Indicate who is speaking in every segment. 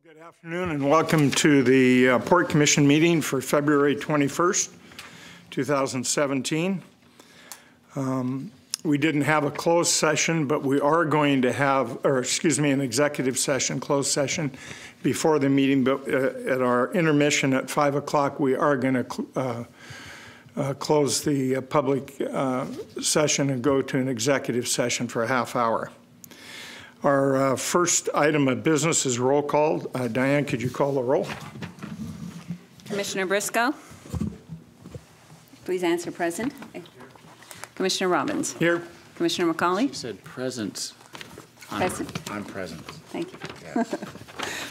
Speaker 1: Good afternoon and welcome to the Port Commission meeting for February 21st, 2017. We didn't have a closed session, but we are going to have, an executive session, closed session before the meeting. But at our intermission at 5 o'clock, we are going to close the public session and go to an executive session for a half hour. Our first item of business is roll call. Diane, could you call the roll?
Speaker 2: Commissioner Briscoe? Please answer present. Commissioner Robbins?
Speaker 1: Here.
Speaker 2: Commissioner McCauley?
Speaker 3: She said present.
Speaker 2: Present.
Speaker 3: I'm present.
Speaker 2: Thank you.
Speaker 3: Yes.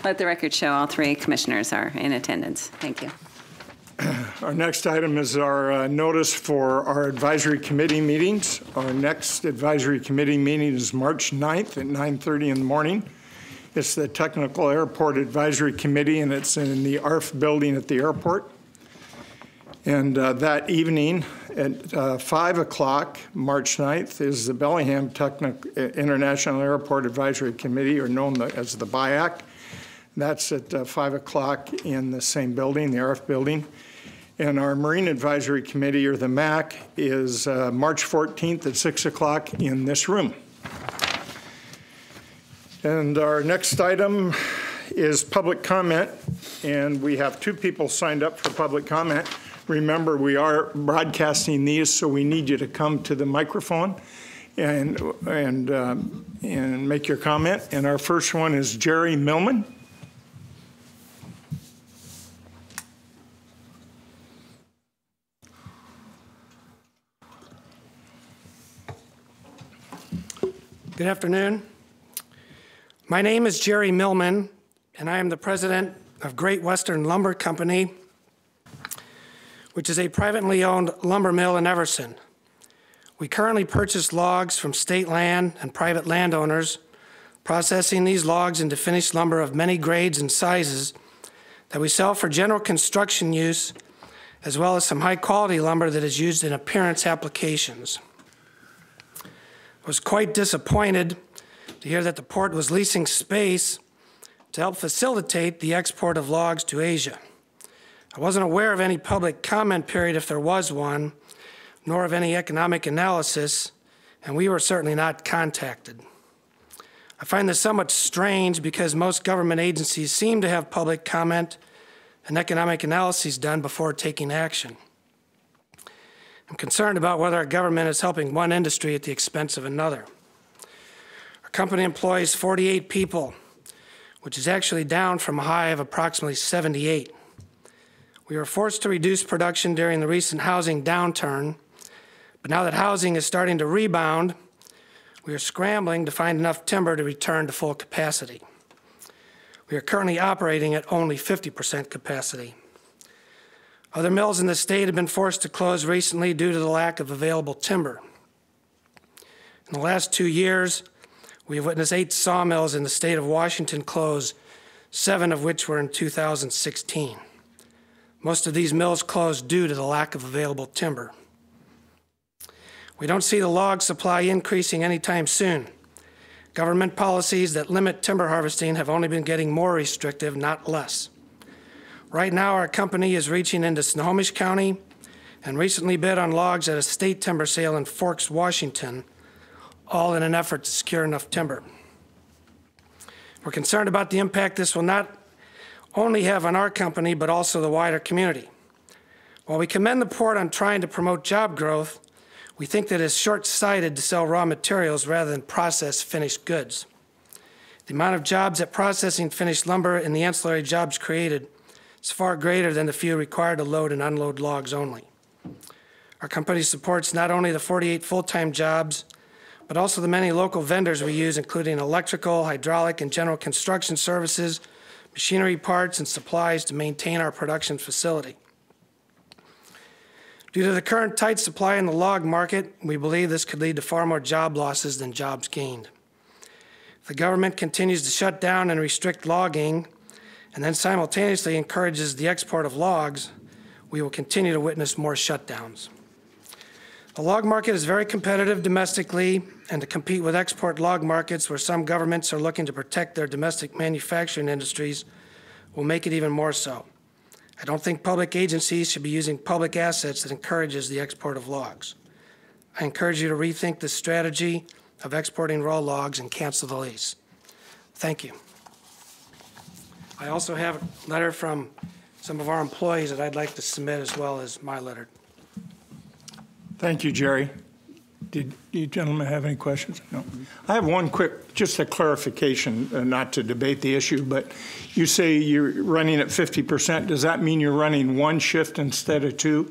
Speaker 2: Let the record show all three commissioners are in attendance. Thank you.
Speaker 1: Our next item is our notice for our advisory committee meetings. Our next advisory committee meeting is March 9th at 9:30 in the morning. It's the Technical Airport Advisory Committee, and it's in the ARF building at the airport. And that evening at 5 o'clock, March 9th, is the Bellingham International Airport Advisory Committee, or known as the BIAC. That's at 5 o'clock in the same building, the ARF building. And our Marine Advisory Committee, or the MAC, is March 14th at 6 o'clock in this room. And our next item is public comment, and we have two people signed up for public comment. Remember, we are broadcasting these, so we need you to come to the microphone and make your comment. And our first one is Jerry Millman.
Speaker 4: Good afternoon. My name is Jerry Millman, and I am the president of Great Western Lumber Company, which is a privately owned lumber mill in Everson. We currently purchase logs from state land and private landowners, processing these logs into finished lumber of many grades and sizes that we sell for general construction use, as well as some high-quality lumber that is used in appearance applications. I was quite disappointed to hear that the port was leasing space to help facilitate the export of logs to Asia. I wasn't aware of any public comment period, if there was one, nor of any economic analysis, and we were certainly not contacted. I find this somewhat strange because most government agencies seem to have public comment and economic analyses done before taking action. I'm concerned about whether our government is helping one industry at the expense of another. Our company employs 48 people, which is actually down from a high of approximately 78. We were forced to reduce production during the recent housing downturn, but now that housing is starting to rebound, we are scrambling to find enough timber to return to full capacity. We are currently operating at only 50% capacity. Other mills in the state have been forced to close recently due to the lack of available timber. In the last 2 years, we have witnessed 8 sawmills in the state of Washington close, 7 of which were in 2016. Most of these mills closed due to the lack of available timber. We don't see the log supply increasing anytime soon. Government policies that limit timber harvesting have only been getting more restrictive, not less. Right now, our company is reaching into Snohomish County and recently bid on logs at a state timber sale in Forks, Washington, all in an effort to secure enough timber. We're concerned about the impact this will not only have on our company, but also the wider community. While we commend the port on trying to promote job growth, we think that it's short-sighted to sell raw materials rather than process finished goods. The amount of jobs at processing finished lumber and the ancillary jobs created is far greater than the few required to load and unload logs only. Our company supports not only the 48 full-time jobs, but also the many local vendors we use, including electrical, hydraulic, and general construction services, machinery parts, and supplies to maintain our production facility. Due to the current tight supply in the log market, we believe this could lead to far more job losses than jobs gained. If the government continues to shut down and restrict logging, and then simultaneously encourages the export of logs, we will continue to witness more shutdowns. The log market is very competitive domestically, and to compete with export log markets where some governments are looking to protect their domestic manufacturing industries, will make it even more so. I don't think public agencies should be using public assets that encourages the export of logs. I encourage you to rethink the strategy of exporting raw logs and cancel the lease. Thank you. I also have a letter from some of our employees that I'd like to submit as well as my letter.
Speaker 1: Thank you, Jerry. Did you gentlemen have any questions? No. I have one quick, just a clarification, not to debate the issue, but you say you're running at 50%. Does that mean you're running one shift instead of two?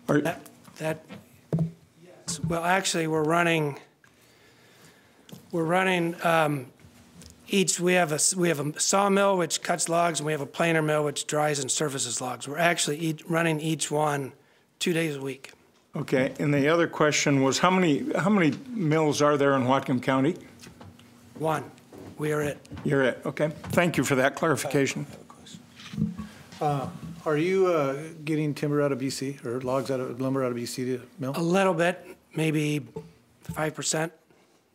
Speaker 1: Or
Speaker 4: Yes. Well, actually, we're running each. We have a sawmill which cuts logs, and we have a planer mill which dries and surfaces logs. We're actually running each one 2 days a week.
Speaker 1: Okay, and the other question was how many mills are there in Whatcom County?
Speaker 4: One. We are it.
Speaker 1: You're it. Okay. Thank you for that clarification.
Speaker 3: Are you getting timber out of BC or lumber out of BC to mill?
Speaker 4: A little bit, maybe 5%.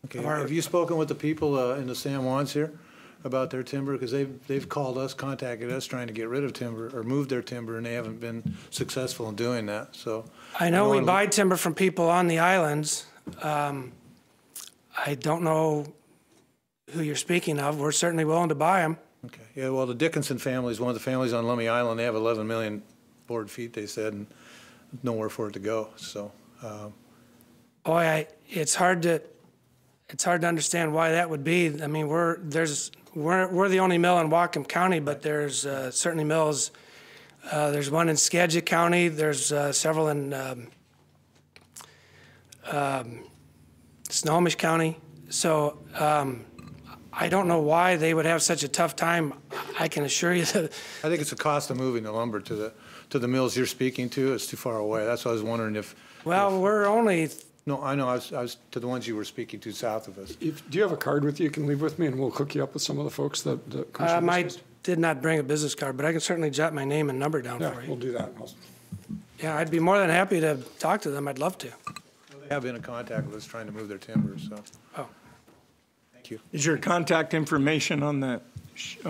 Speaker 3: Okay. Have you spoken with the people in the San Juans here about their timber? Because they've called us, contacted us, trying to get rid of timber or move their timber, and they haven't been successful in doing that. So
Speaker 4: I know we buy timber from people on the islands. I don't know who you're speaking of. We're certainly willing to buy them.
Speaker 3: okay. Yeah. Well, the Dickinson family is one of the families on Lummi Island. They have 11 million board feet, they said, and nowhere for it to go. So.
Speaker 4: It's hard to understand why that would be. I mean, we're the only mill in Whatcom County, but there's certainly mills. There's one in Skagit County. There's several in Snohomish County. So I don't know why they would have such a tough time. I can assure you that.
Speaker 3: I think it's the cost of moving the lumber to the mills you're speaking to. It's too far away. That's why I was wondering if.
Speaker 4: Well, we're only.
Speaker 3: No, I know. I was to the ones you were speaking to south of us.
Speaker 5: Do you have a card with you you can leave with me, and we'll hook you up with some of the folks that
Speaker 4: I did not bring a business card, but I can certainly jot my name and number down
Speaker 5: Yeah,
Speaker 4: for you.
Speaker 5: we'll do that.
Speaker 4: Yeah, I'd be more than happy to talk to them. I'd love to.
Speaker 3: They have been in contact with us trying to move their timber, so.
Speaker 4: Oh.
Speaker 3: Thank you.
Speaker 1: Is your contact information on the sheet,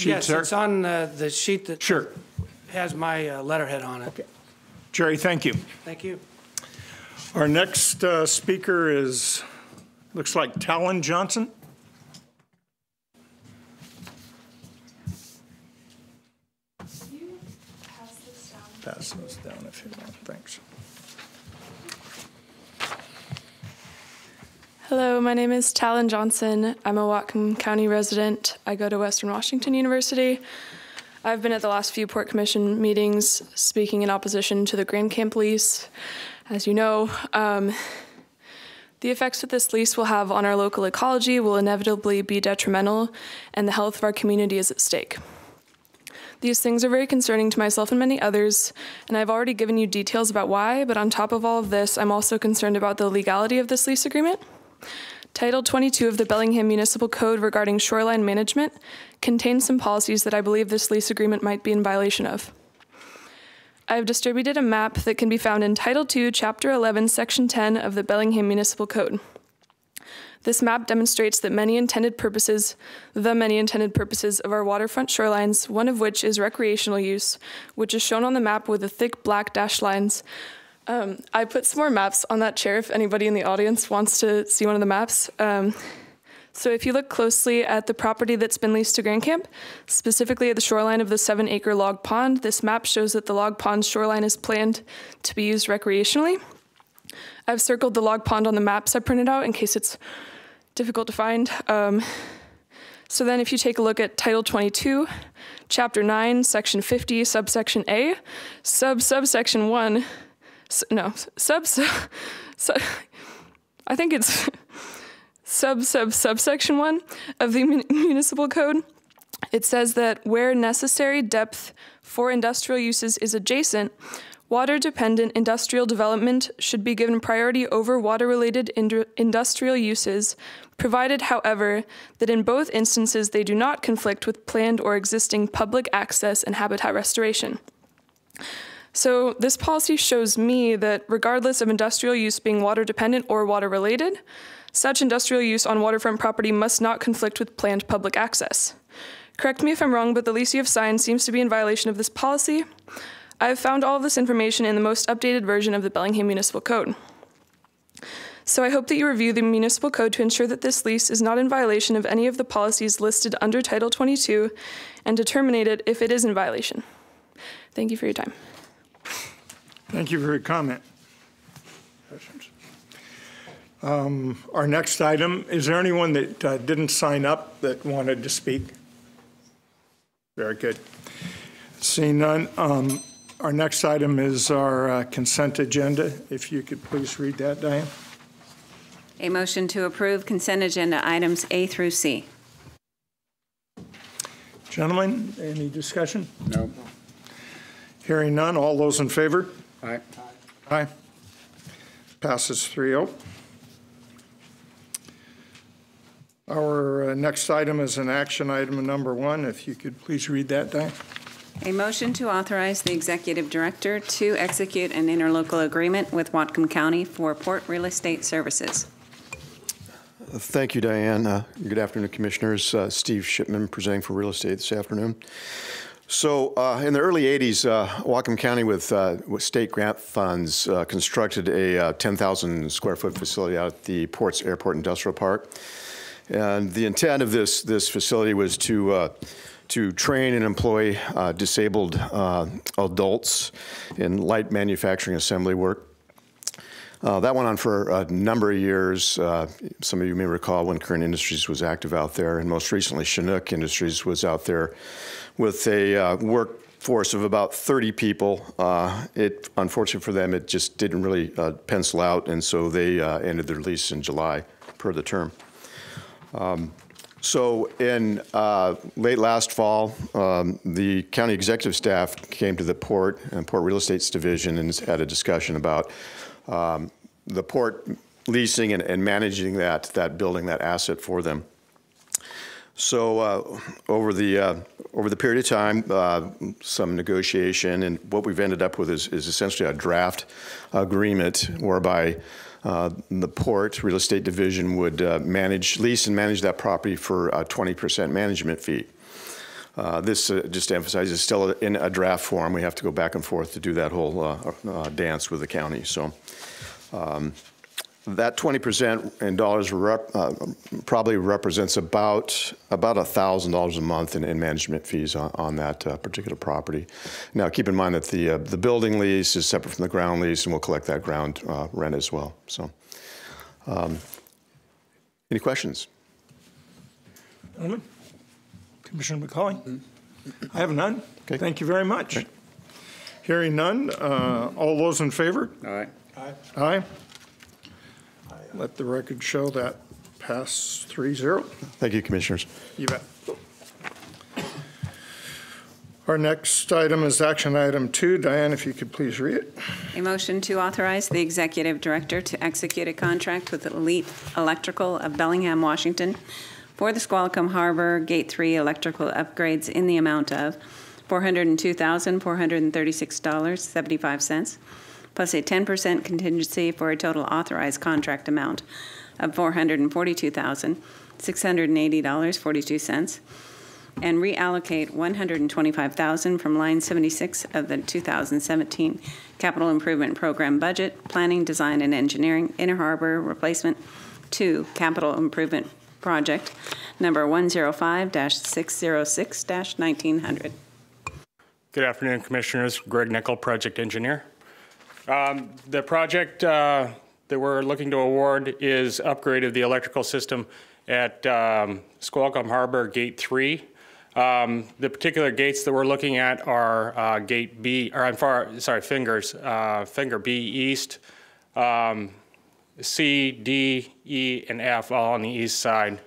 Speaker 4: Yes,
Speaker 1: sir?
Speaker 4: it's on the sheet that
Speaker 1: Sure.
Speaker 4: has my letterhead on it.
Speaker 1: Okay. Jerry, thank you.
Speaker 4: Thank you.
Speaker 1: Our next speaker is, looks like Talon Johnson.
Speaker 6: You pass this down.
Speaker 1: Pass those down if you want. Thanks.
Speaker 6: Hello, my name is Talon Johnson. I'm a Whatcom County resident. I go to Western Washington University. I've been at the last few Port Commission meetings speaking in opposition to the Grand Camp lease. As you know, the effects that this lease will have on our local ecology will inevitably be detrimental, and the health of our community is at stake. These things are very concerning to myself and many others, and I've already given you details about why, but on top of all of this, I'm also concerned about the legality of this lease agreement. Title 22 of the Bellingham Municipal Code regarding shoreline management contains some policies that I believe this lease agreement might be in violation of. I have distributed a map that can be found in Title 2, Chapter 11, Section 10 of the Bellingham Municipal Code. This map demonstrates that the many intended purposes of our waterfront shorelines, one of which is recreational use, which is shown on the map with the thick black dashed lines. I put some more maps on that chair if anybody in the audience wants to see one of the maps. So if you look closely at the property that's been leased to Grand Camp, specifically at the shoreline of the 7-acre log pond, this map shows that the log pond's shoreline is planned to be used recreationally. I've circled the log pond on the maps I printed out in case it's difficult to find. So then if you take a look at Title 22, Chapter 9, Section 50, Subsection A, Subsection 1, I think it's subsection 1 of the municipal code. It says that where necessary depth for industrial uses is adjacent, water-dependent industrial development should be given priority over water-related industrial uses, provided, however, that in both instances they do not conflict with planned or existing public access and habitat restoration. So this policy shows me that regardless of industrial use being water-dependent or water-related, such industrial use on waterfront property must not conflict with planned public access. Correct me if I'm wrong, but the lease you have signed seems to be in violation of this policy. I have found all of this information in the most updated version of the Bellingham Municipal Code. So I hope that you review the municipal code to ensure that this lease is not in violation of any of the policies listed under Title 22 and to terminate it if it is in violation. Thank you for your time.
Speaker 1: Thank you for your comment. Questions? Our next item, is there anyone that didn't sign up that wanted to speak? Very good. Seeing none, our next item is our consent agenda. If you could please read that, Diane.
Speaker 2: A motion to approve consent agenda items A through C.
Speaker 1: Gentlemen, any discussion?
Speaker 5: No.
Speaker 1: Hearing none, all those in favor?
Speaker 5: Aye.
Speaker 1: Aye. Passes 3-0. Our next item is an action item number 1. If you could please read that, Diane.
Speaker 2: A motion to authorize the executive director to execute an interlocal agreement with Whatcom County for port real estate services.
Speaker 7: Thank you, Diane. Good afternoon, Commissioners. Steve Shipman presenting for real estate this afternoon. So in the early 80s, Whatcom County with state grant funds constructed a 10,000 square foot facility out at the Ports Airport Industrial Park. And the intent of this facility was to train and employ disabled adults in light manufacturing assembly work. That went on for a number of years. Some of you may recall when Current Industries was active out there, and most recently Chinook Industries was out there with a workforce of about 30 people. Unfortunately for them, it just didn't really pencil out, and so they ended their lease in July per the term. So in late last fall, the county executive staff came to the Port and Port Real Estate's division and had a discussion about the port leasing and managing that building, that asset for them. So over the period of time, some negotiation, and what we've ended up with is essentially a draft agreement whereby the Port Real Estate Division would lease and manage that property for a 20% management fee. This just emphasizes still in a draft form. We have to go back and forth to do that whole dance with the county. So that 20% in dollars probably represents about $1,000 a month in management fees on that particular property. Now, keep in mind that the building lease is separate from the ground lease, and we'll collect that ground rent as well. So, any questions?
Speaker 1: Commissioner McCauley? I have none.
Speaker 7: Okay.
Speaker 1: Thank you very much.
Speaker 7: Okay.
Speaker 1: Hearing none, all those in favor?
Speaker 5: Aye.
Speaker 1: Aye. Let the record show that pass 3-0.
Speaker 7: Thank you, Commissioners.
Speaker 1: You bet. Our next item is action item 2. Diane, if you could please read it.
Speaker 2: A motion to authorize the executive director to execute a contract with Elite Electrical of Bellingham, Washington for the Squalicum Harbor Gate 3 electrical upgrades in the amount of $402,436.75, plus a 10% contingency for a total authorized contract amount of $442,680.42, and reallocate $125,000 from line 76 of the 2017 Capital Improvement Program budget, Planning, Design, and Engineering, Inner Harbor Replacement to Capital Improvement Project number 105-606-1900.
Speaker 8: Good afternoon, Commissioners. Greg Nickel, Project Engineer. The project that we're looking to award is upgrade of the electrical system at Squalicum Harbor Gate 3. The particular gates that we're looking at are Gate B, or fingers, finger B East, C, D, E, and F, all on the east side.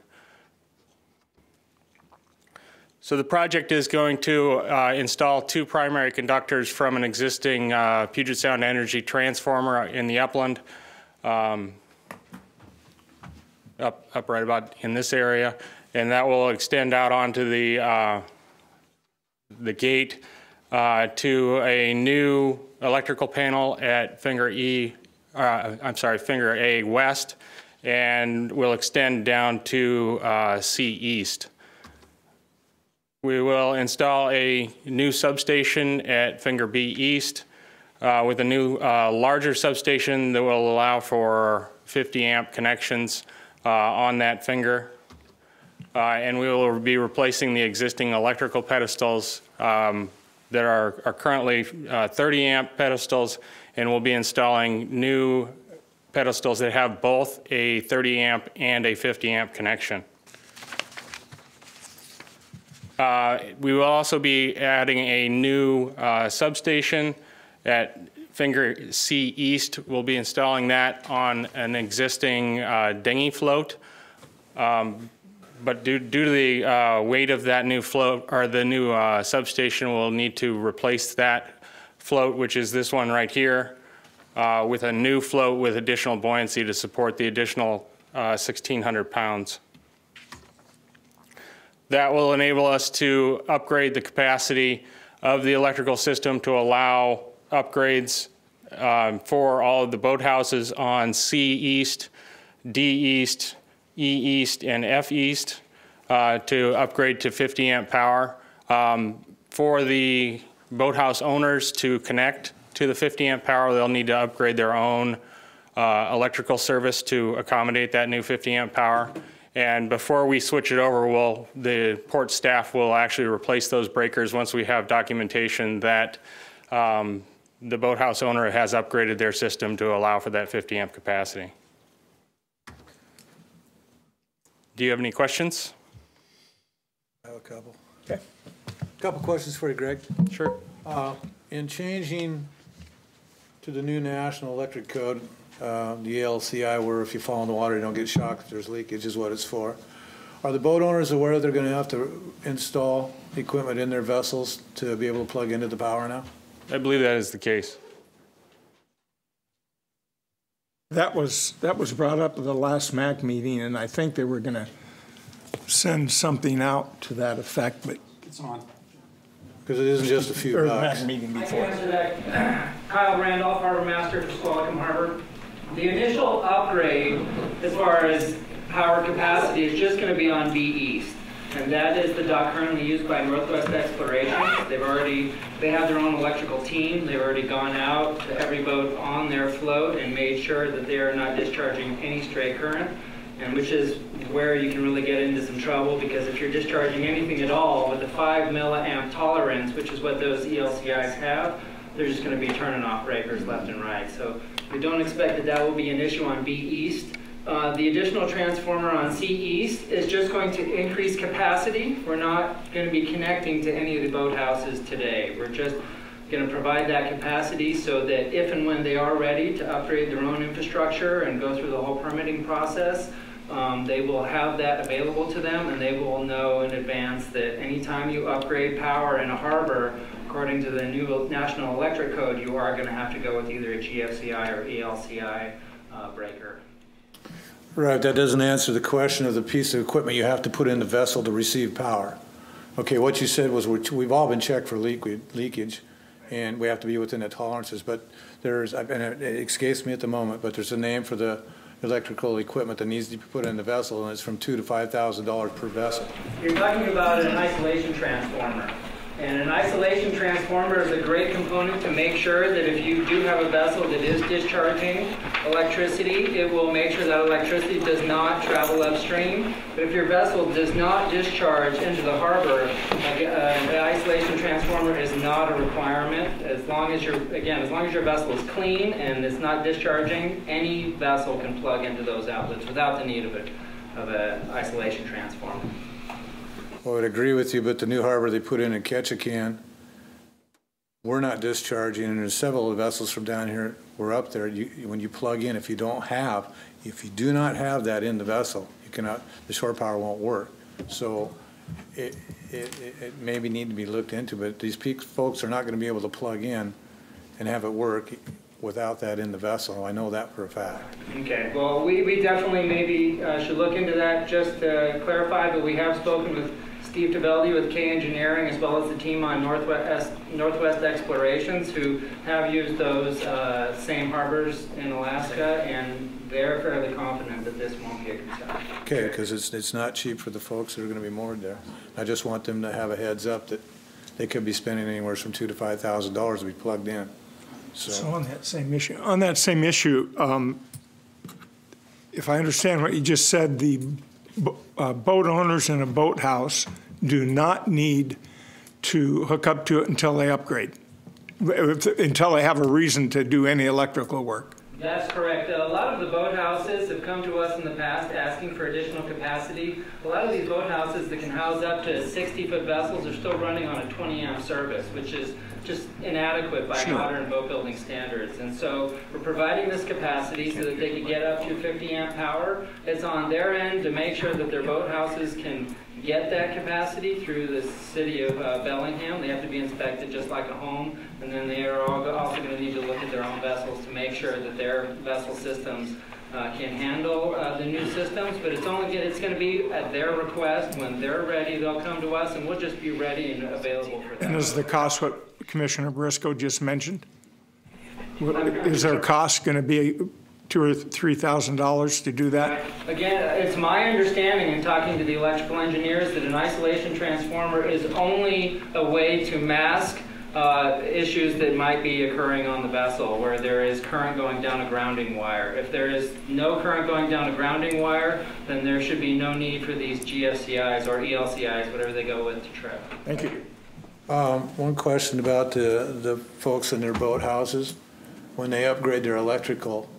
Speaker 8: So the project is going to install 2 primary conductors from an existing Puget Sound Energy transformer in the upland, up right about in this area, and that will extend out onto the gate to a new electrical panel at finger A West, and will extend down to C East. We will install a new substation at Finger B East with a new larger substation that will allow for 50 amp connections on that finger. And we will be replacing the existing electrical pedestals that are currently 30 amp pedestals, and we'll be installing new pedestals that have both a 30 amp and a 50 amp connection. We will also be adding a new substation at Finger C East. We'll be installing that on an existing dinghy float. But due to the weight of that new float, or the new substation, we'll need to replace that float, which is this one right here, with a new float with additional buoyancy to support the additional 1,600 pounds. That will enable us to upgrade the capacity of the electrical system to allow upgrades for all of the boathouses on C East, D East, E East, and F East to upgrade to 50 amp power. For the boathouse owners to connect to the 50 amp power, they'll need to upgrade their own electrical service to accommodate that new 50 amp power. And before we switch it over, the port staff will actually replace those breakers once we have documentation that the boathouse owner has upgraded their system to allow for that 50 amp capacity. Do you have any questions?
Speaker 3: I have a couple.
Speaker 1: Okay.
Speaker 3: A couple questions for you, Greg.
Speaker 8: Sure.
Speaker 3: In changing to the new National Electric Code, the ALCI, where if you fall in the water, you don't get shocked if there's leakage, is what it's for. Are the boat owners aware they're going to have to install equipment in their vessels to be able to plug into the power now?
Speaker 8: I believe that is the case.
Speaker 1: That was brought up at the last MAC meeting, and I think they were going to send something out to that effect, but
Speaker 5: It's on.
Speaker 3: Because it isn't just a few
Speaker 1: or
Speaker 3: bucks.
Speaker 1: MAC meeting
Speaker 9: I
Speaker 1: before.
Speaker 9: can answer that. Kyle Randolph, Harbor Master for Squalicum Harbor. The initial upgrade, as far as power capacity, is just going to be on B East. And that is the dock currently used by Northwest Exploration. They have their own electrical team. They've already gone out to every boat on their float and made sure that they are not discharging any stray current, and which is where you can really get into some trouble, because if you're discharging anything at all with a 5 milliamp tolerance, which is what those ELCIs have, they're just going to be turning off breakers left and right. So we don't expect that will be an issue on B East. The additional transformer on C East is just going to increase capacity. We're not going to be connecting to any of the boathouses today. We're just going to provide that capacity so that if and when they are ready to upgrade their own infrastructure and go through the whole permitting process, they will have that available to them, and they will know in advance that anytime you upgrade power in a harbor, according to the new National Electric Code, you are going to have to go with either a GFCI or ELCI breaker.
Speaker 3: Right, that doesn't answer the question of the piece of equipment you have to put in the vessel to receive power. Okay, what you said was we've all been checked for leakage, and we have to be within the tolerances, but there's, and it escapes me at the moment, but there's a name for the electrical equipment that needs to be put in the vessel, and it's from $2,000 to $5,000 per vessel.
Speaker 9: You're talking about an isolation transformer. And an isolation transformer is a great component to make sure that if you do have a vessel that is discharging electricity, it will make sure that electricity does not travel upstream. But if your vessel does not discharge into the harbor, the isolation transformer is not a requirement. As long as your vessel is clean and it's not discharging, any vessel can plug into those outlets without the need of an isolation transformer.
Speaker 3: I would agree with you, but the new harbor they put in Ketchikan, we're not discharging, and there's several vessels from down here, we're up there. When you plug in, if you do not have that in the vessel, you cannot, the shore power won't work. So it maybe need to be looked into, but these folks are not going to be able to plug in and have it work without that in the vessel. I know that for a fact.
Speaker 9: Okay, well, we definitely maybe should look into that just to clarify, but we have spoken with Steve Tavelli with K Engineering, as well as the team on Northwest Explorations, who have used those same harbors in Alaska, and they're fairly confident that this won't be a concern.
Speaker 3: Okay, because it's not cheap for the folks that are going to be moored there. I just want them to have a heads up that they could be spending anywhere from $2,000 to $5,000 to be plugged in.
Speaker 1: So on that same issue, if I understand what you just said, the boat owners in a boathouse do not need to hook up to it until they upgrade, until they have a reason to do any electrical work.
Speaker 9: That's correct. A lot of the boathouses have come to us in the past asking for additional capacity. A lot of these boathouses that can house up to 60-foot vessels are still running on a 20-amp service, which is just inadequate by modern boat building standards. And so we're providing this capacity so that they can get up to 50-amp power. It's on their end to make sure that their boathouses can get that capacity through the city of Bellingham. They have to be inspected just like a home, and then they are also going to need to look at their own vessels to make sure that their vessel systems can handle the new systems. But it's going to be at their request. When they're ready, they'll come to us, and we'll just be ready and available for them.
Speaker 1: And is the cost what Commissioner Briscoe just mentioned? Is their cost going to be $2,000 or $3,000 to do that?
Speaker 9: Again, it's my understanding in talking to the electrical engineers that an isolation transformer is only a way to mask issues that might be occurring on the vessel where there is current going down a grounding wire. If there is no current going down a grounding wire, then there should be no need for these GFCIs or ELCIs, whatever they go with, to trip.
Speaker 1: Thank you.
Speaker 3: One question about the folks in their boathouses. When they upgrade their electrical,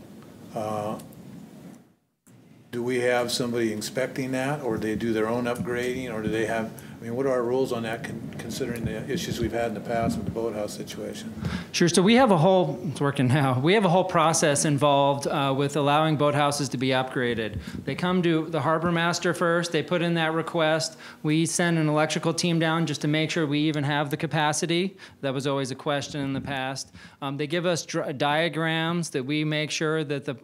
Speaker 3: do we have somebody inspecting that, or do they do their own upgrading, or do they have, I mean, what are our rules on that considering the issues we've had in the past with the boathouse situation?
Speaker 10: Sure. So we have a whole, it's working now, we have a whole process involved with allowing boathouses to be upgraded. They come to the harbor master first, they put in that request, we send an electrical team down just to make sure we even have the capacity. That was always a question in the past. They give us diagrams that we make sure that the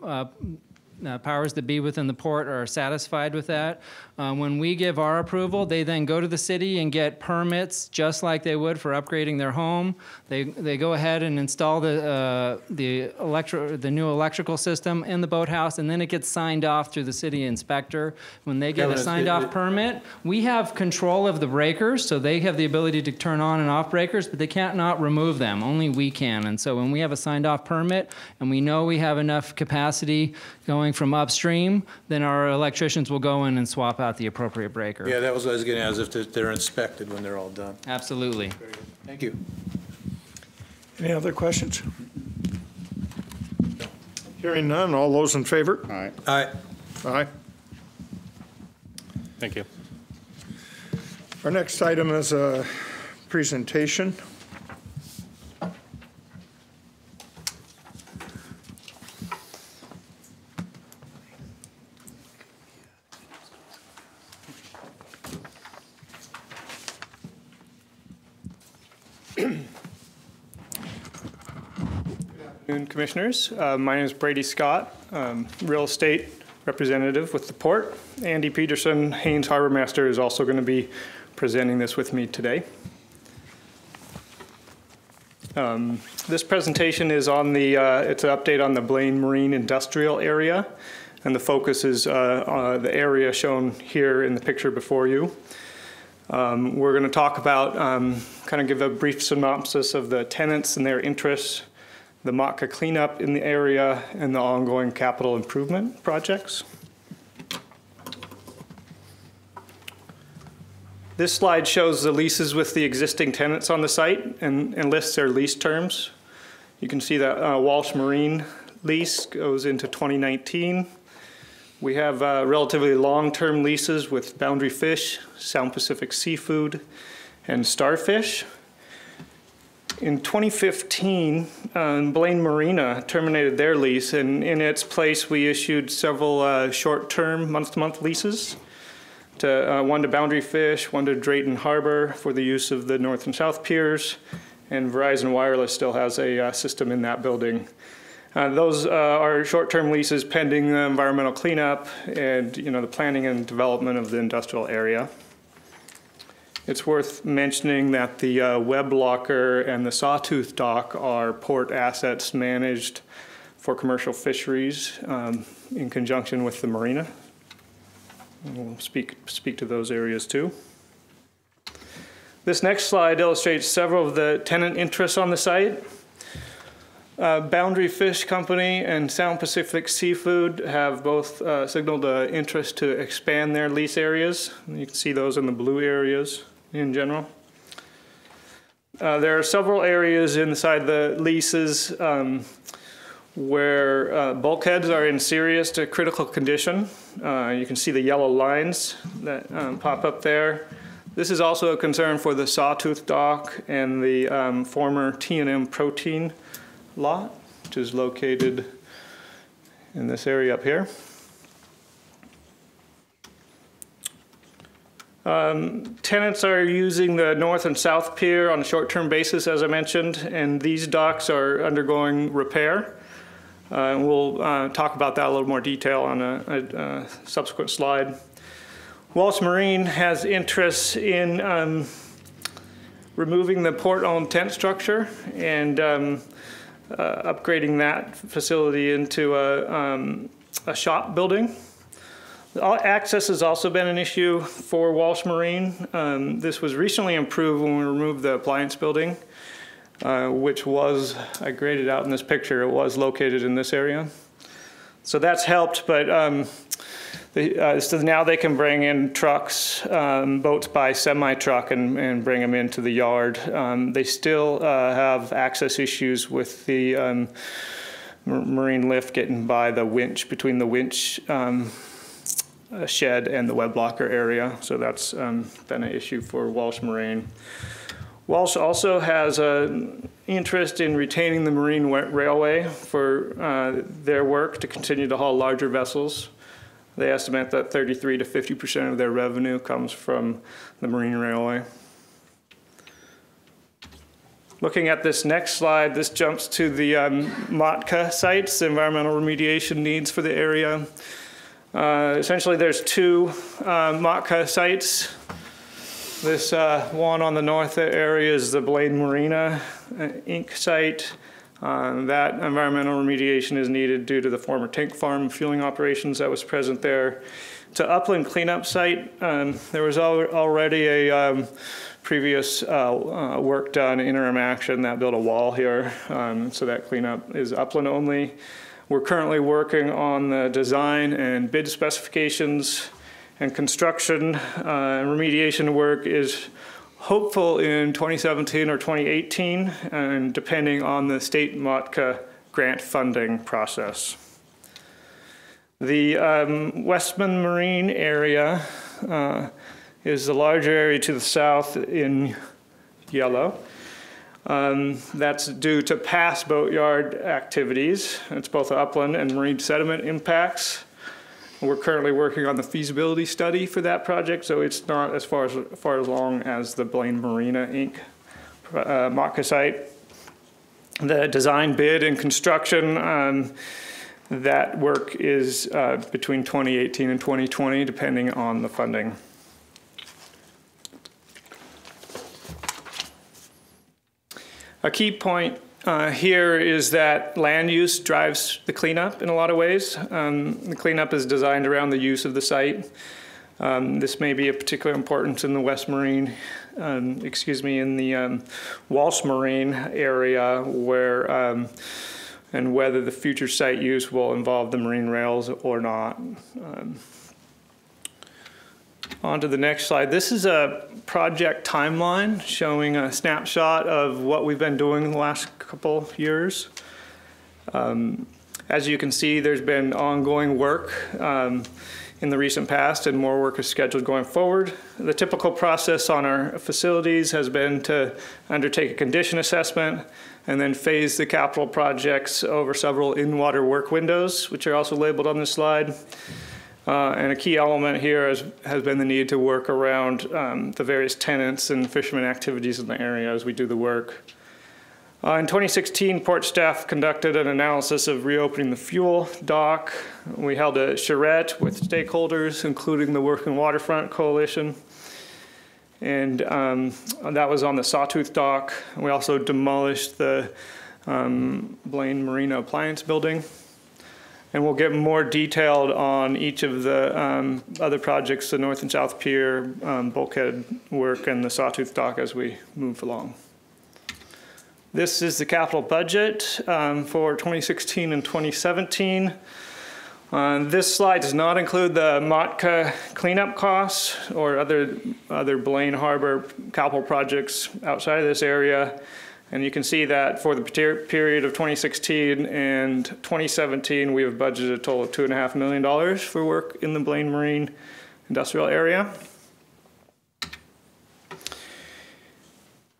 Speaker 10: powers that be within the port are satisfied with that. When we give our approval, they then go to the city and get permits just like they would for upgrading their home. They go ahead and install the new electrical system in the boathouse, and then it gets signed off through the city inspector. When they get a signed off permit, we have control of the breakers, so they have the ability to turn on and off breakers, but they can't not remove them. Only we can. And so when we have a signed off permit and we know we have enough capacity going from upstream, then our electricians will go in and swap out the appropriate breaker.
Speaker 3: Yeah, that was what I was getting at, as if they're inspected when they're all done.
Speaker 10: Absolutely.
Speaker 3: Thank you.
Speaker 1: Any other questions? No. Hearing none, all those in favor?
Speaker 8: Aye.
Speaker 3: Aye.
Speaker 1: Aye.
Speaker 8: Thank you.
Speaker 1: Our next item is a presentation.
Speaker 11: Commissioners. My name is Brady Scott, real estate representative with the port. Andy Peterson, Haynes Harbor Master, is also going to be presenting this with me today. This presentation is on the, it's an update on the Blaine Marine Industrial Area, and the focus is on the area shown here in the picture before you. We're going to talk about, kind of give a brief synopsis of the tenants and their interests, the Matka cleanup in the area, and the ongoing capital improvement projects. This slide shows the leases with the existing tenants on the site and lists their lease terms. You can see that Walsh Marine lease goes into 2019. We have relatively long-term leases with Boundary Fish, Sound Pacific Seafood, and Starfish. In 2015, Blaine Marina terminated their lease, and in its place we issued several short-term, month-to-month leases. One to Boundary Fish, one to Drayton Harbor for the use of the North and South Piers, and Verizon Wireless still has a system in that building. Those are short-term leases pending the environmental cleanup and the planning and development of the industrial area. It's worth mentioning that the web locker and the sawtooth dock are port assets managed for commercial fisheries in conjunction with the marina. And we'll speak to those areas too. This next slide illustrates several of the tenant interests on the site. Boundary Fish Company and Sound Pacific Seafood have both signaled interest to expand their lease areas. You can see those in the blue areas in general. There are several areas inside the leases where bulkheads are in serious to critical condition. You can see the yellow lines that pop up there. This is also a concern for the sawtooth dock and the former T&M protein lot, which is located in this area up here. Tenants are using the north and south pier on a short-term basis, as I mentioned, and these docks are undergoing repair. We'll talk about that in a little more detail on a subsequent slide. Walsh Marine has interests in removing the port-owned tent structure and upgrading that facility into a shop building. Access has also been an issue for Walsh Marine. This was recently improved when we removed the appliance building, which was, I graded out in this picture, it was located in this area. So that's helped, but so now they can bring in trucks, boats by semi-truck and bring them into the yard. They still have access issues with the marine lift getting by the winch, between the winch shed and the web locker area. So that's been an issue for Walsh Marine. Walsh also has an interest in retaining the marine railway for their work to continue to haul larger vessels. They estimate that 33 to 50% of their revenue comes from the marine railway. Looking at this next slide, this jumps to the MOTCA sites, the environmental remediation needs for the area. Essentially, there's two MOTCA sites. This one on the north area is the Blaine Marina Inc. site. That environmental remediation is needed due to the former tank farm fueling operations that was present there. To upland cleanup site, there was already a previous work done, interim action that built a wall here. So that cleanup is upland only. We're currently working on the design and bid specifications, and construction and remediation work is hopeful in 2017 or 2018, and depending on the state MOTCA grant funding process. The Westman Marine area is the larger area to the south in yellow. That's due to past boatyard activities. It's both upland and marine sediment impacts. We're currently working on the feasibility study for that project, so it's not as far along as the Blaine Marina Inc. MOTCA site. The design bid and construction, that work is between 2018 and 2020, depending on the funding. A key point here is that land use drives the cleanup in a lot of ways. The cleanup is designed around the use of the site. This may be of particular importance in the West Marine, in the Walsh Marine area where, and whether the future site use will involve the marine rails or not. On to the next slide. This is a project timeline showing a snapshot of what we've been doing in the last couple years. As you can see, there's been ongoing work in the recent past, and more work is scheduled going forward. The typical process on our facilities has been to undertake a condition assessment and then phase the capital projects over several in-water work windows, which are also labeled on this slide. And a key element here has been the need to work around the various tenants and fishermen activities in the area as we do the work. In 2016, port staff conducted an analysis of reopening the fuel dock. We held a charrette with stakeholders, including the Working Waterfront Coalition. and that was on the Sawtooth dock. We also demolished the Blaine Marina Appliance building. And we'll get more detailed on each of the other projects, the North and South Pier, bulkhead work, and the Sawtooth dock as we move along. This is the capital budget for 2016 and 2017. This slide does not include the Matka cleanup costs or other Blaine Harbor capital projects outside of this area. And you can see that for the period of 2016 and 2017, we have budgeted a total of $2.5 million for work in the Blaine Marine Industrial Area.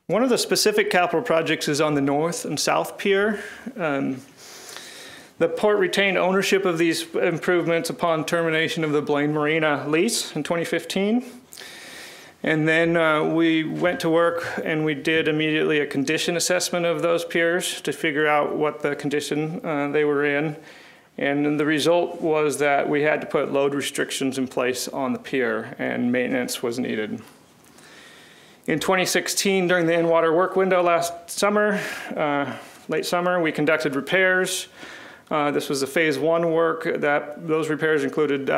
Speaker 11: One of the specific capital projects is on the North and South Pier. The port retained ownership of these improvements upon termination of the Blaine Marina lease in 2015. And then we went to work and we did immediately a condition assessment of those piers to figure out what the condition they were in. And the result was that we had to put load restrictions in place on the pier and maintenance was needed. In 2016, during the in-water work window last summer, late summer, we conducted repairs. This was the phase 1 work. Those repairs included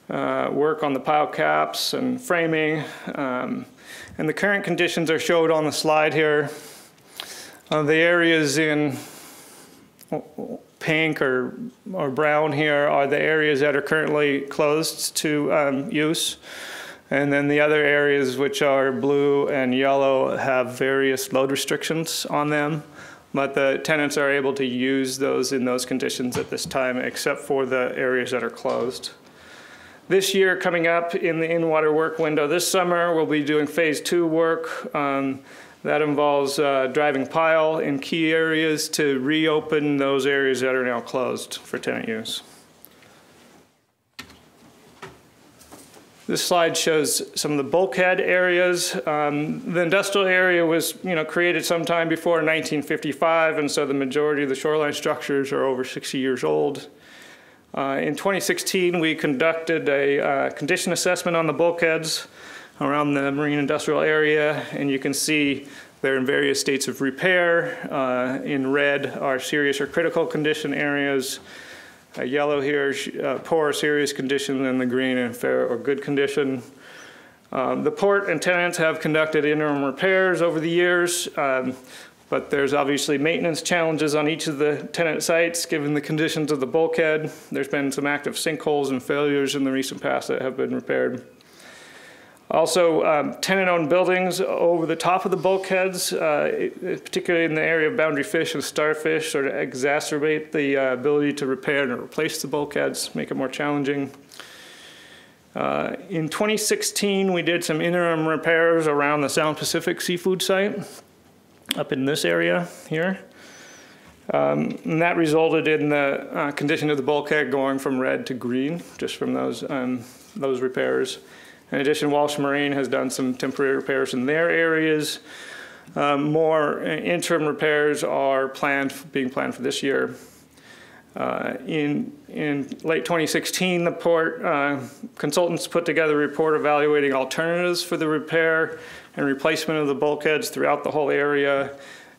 Speaker 11: work on the pile caps and framing. And the current conditions are showed on the slide here. The areas in pink or brown here are the areas that are currently closed to use. And then the other areas, which are blue and yellow, have various load restrictions on them. But the tenants are able to use those in those conditions at this time, except for the areas that are closed. This year, coming up in the in-water work window this summer, we'll be doing phase 2 work. That involves driving pile in key areas to reopen those areas that are now closed for tenant use. This slide shows some of the bulkhead areas. The industrial area was, created sometime before 1955, and so the majority of the shoreline structures are over 60 years old. In 2016, we conducted a condition assessment on the bulkheads around the marine industrial area, and you can see they're in various states of repair. In red are serious or critical condition areas. Yellow here is poor or serious condition, and the green in fair or good condition. The port and tenants have conducted interim repairs over the years, but there's obviously maintenance challenges on each of the tenant sites given the conditions of the bulkhead. There's been some active sinkholes and failures in the recent past that have been repaired. Also, tenant-owned buildings over the top of the bulkheads, particularly in the area of boundary fish and starfish, sort of exacerbate the ability to repair and replace the bulkheads, make it more challenging. In 2016, we did some interim repairs around the Sound Pacific seafood site up in this area here. And that resulted in the condition of the bulkhead going from red to green, just from those repairs. In addition, Walsh Marine has done some temporary repairs in their areas. More interim repairs are being planned for this year. In late 2016, the port consultants put together a report evaluating alternatives for the repair and replacement of the bulkheads throughout the whole area.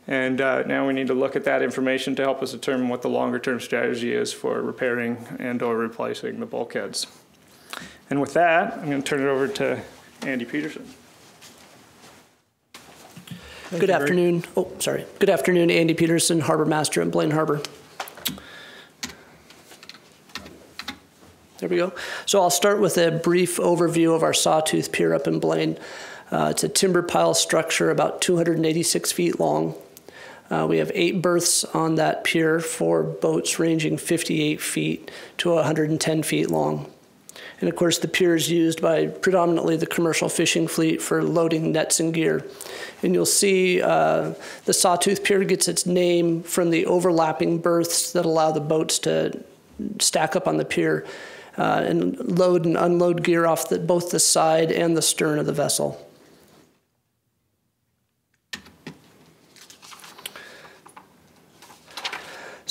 Speaker 11: And now we need to look at that information to help us determine what the longer-term strategy is for repairing and/or replacing the bulkheads. And with that, I'm going to turn it over to Andy Peterson.
Speaker 12: Good afternoon. Oh, sorry. Good afternoon, Andy Peterson, Harbor Master at Blaine Harbor. There we go. So I'll start with a brief overview of our Sawtooth Pier up in Blaine. It's a timber pile structure about 286 feet long. We have 8 berths on that pier for boats ranging 58 feet to 110 feet long. And of course, the pier is used by predominantly the commercial fishing fleet for loading nets and gear. And you'll see the Sawtooth Pier gets its name from the overlapping berths that allow the boats to stack up on the pier and load and unload gear off both the side and the stern of the vessel.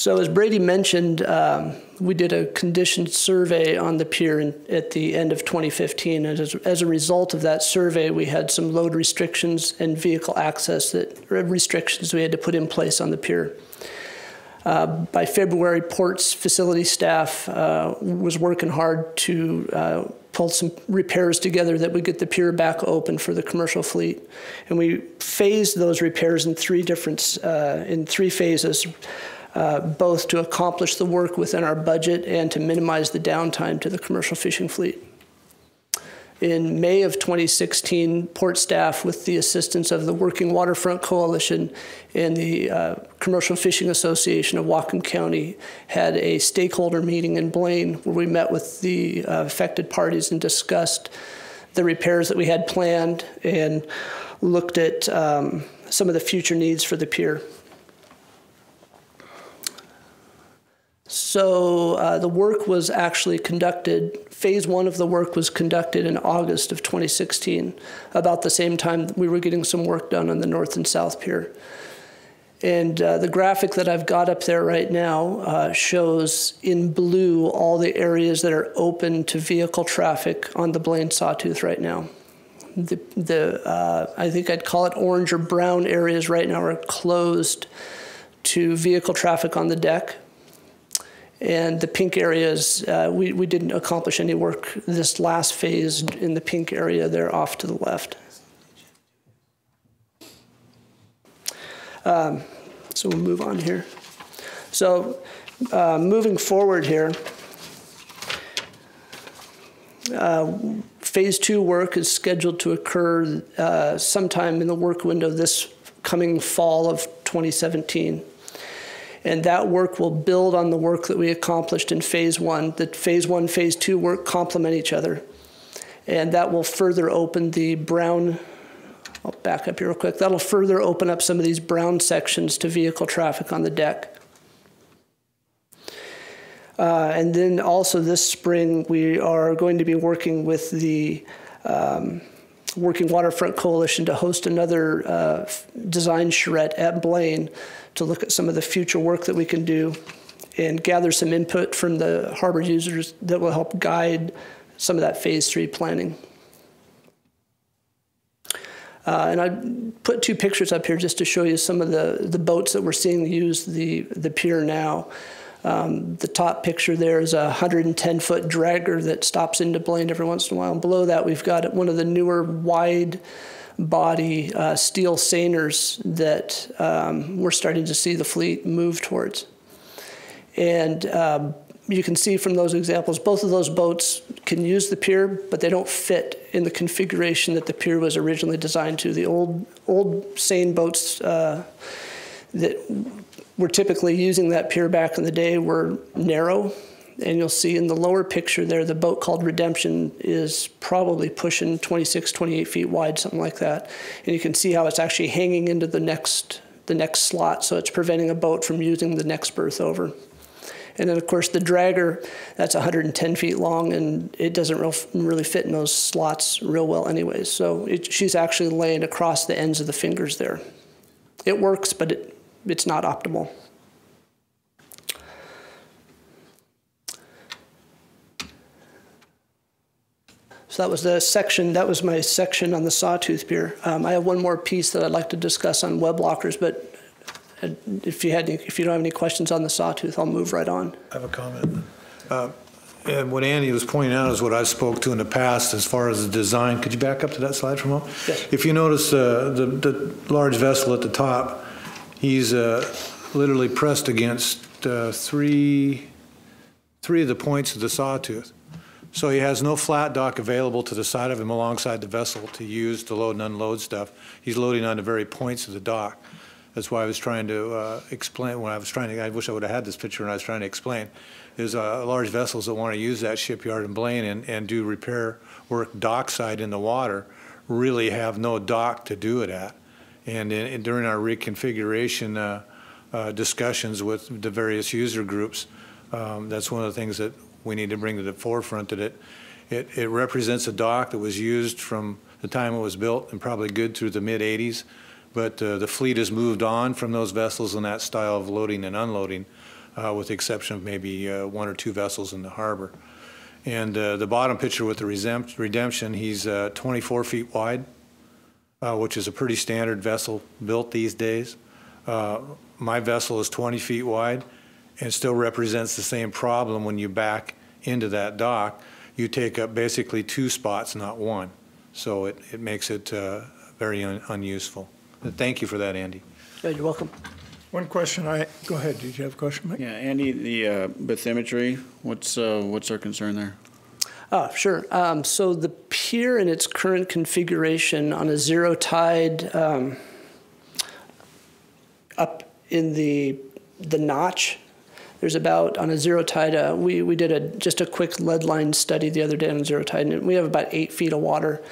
Speaker 12: So as Brady mentioned, we did a conditioned survey on the pier at the end of 2015. And as a result of that survey, we had some load restrictions and vehicle access restrictions we had to put in place on the pier. By February, Port's facility staff was working hard to pull some repairs together that would get the pier back open for the commercial fleet. And we phased those repairs in three phases. Both to accomplish the work within our budget and to minimize the downtime to the commercial fishing fleet. In May of 2016, Port staff, with the assistance of the Working Waterfront Coalition and the Commercial Fishing Association of Whatcom County, had a stakeholder meeting in Blaine where we met with the affected parties and discussed the repairs that we had planned and looked at some of the future needs for the pier. So the work was actually conducted, phase one of the work was conducted in August of 2016, about the same time we were getting some work done on the North and South Pier. And the graphic that I've got up there right now shows in blue all the areas that are open to vehicle traffic on the Blaine Sawtooth right now. I think I'd call it orange or brown areas right now are closed to vehicle traffic on the deck. And the pink areas, we didn't accomplish any work this last phase in the pink area there off to the left. So we'll move on here. So moving forward here, phase two work is scheduled to occur sometime in the work window this coming fall of 2017. And that work will build on the work that we accomplished in phase one. That phase one, phase two work complement each other. And that will further open the brown, I'll back up here real quick. That'll further open up some of these brown sections to vehicle traffic on the deck. And then also this spring, we are going to be working with the Working Waterfront Coalition to host another design charrette at Blaine to look at some of the future work that we can do and gather some input from the harbor users that will help guide some of that phase three planning. And I put two pictures up here just to show you some of the boats that we're seeing use the pier now. The top picture there is a 110-foot dragger that stops into Blaine every once in a while. And below that, we've got one of the newer wide-body steel seiners that we're starting to see the fleet move towards. And you can see from those examples, both of those boats can use the pier, but they don't fit in the configuration that the pier was originally designed to. The old seine boats that were typically using that pier back in the day were narrow. And you'll see in the lower picture there, the boat called Redemption is probably pushing 26, 28 feet wide, something like that. And you can see how it's actually hanging into the next slot, so it's preventing a boat from using the next berth over. And then, of course, the dragger, that's 110 feet long, and it doesn't really fit in those slots real well anyways. So she's actually laying across the ends of the fingers there. It works, but it's not optimal. So that was the section. That was my section on the Sawtooth Pier. I have one more piece that I'd like to discuss on web lockers, but if you don't have any questions on the Sawtooth, I'll move right on.
Speaker 3: I have a comment. And what Andy was pointing out is what I spoke to in the past as far as the design. Could you back up to that slide for a moment?
Speaker 12: Yes.
Speaker 3: If you notice the large vessel at the top, he's literally pressed against three of the points of the Sawtooth. So he has no flat dock available to the side of him alongside the vessel to use to load and unload stuff. He's loading on the very points of the dock. That's why I was trying to explain, when I was trying to, I wish I would have had this picture when I was trying to explain, is large vessels that want to use that shipyard in Blaine and do repair work dockside in the water really have no dock to do it at. And during our reconfiguration discussions with the various user groups, that's one of the things that we need to bring to the forefront, that it represents a dock that was used from the time it was built and probably good through the mid-'80s. But the fleet has moved on from those vessels and that style of loading and unloading. with the exception of maybe 1 or 2 vessels in the harbor. And the bottom picture with the Redemption, he's 24 feet wide, which is a pretty standard vessel built these days. My vessel is 20 feet wide and still represents the same problem when you back into that dock. You take up basically 2 spots, not 1. So it makes it very unuseful. But thank you for that, Andy.
Speaker 12: Yeah, you're welcome.
Speaker 1: One question go ahead, did you have a question, Mike?
Speaker 13: Yeah, Andy, the bathymetry, what's our concern there?
Speaker 12: Sure. So the pier in its current configuration on a zero tide up in the notch, there's about, on a zero tide, we did just a quick lead line study the other day on zero tide, and we have about 8 feet of water.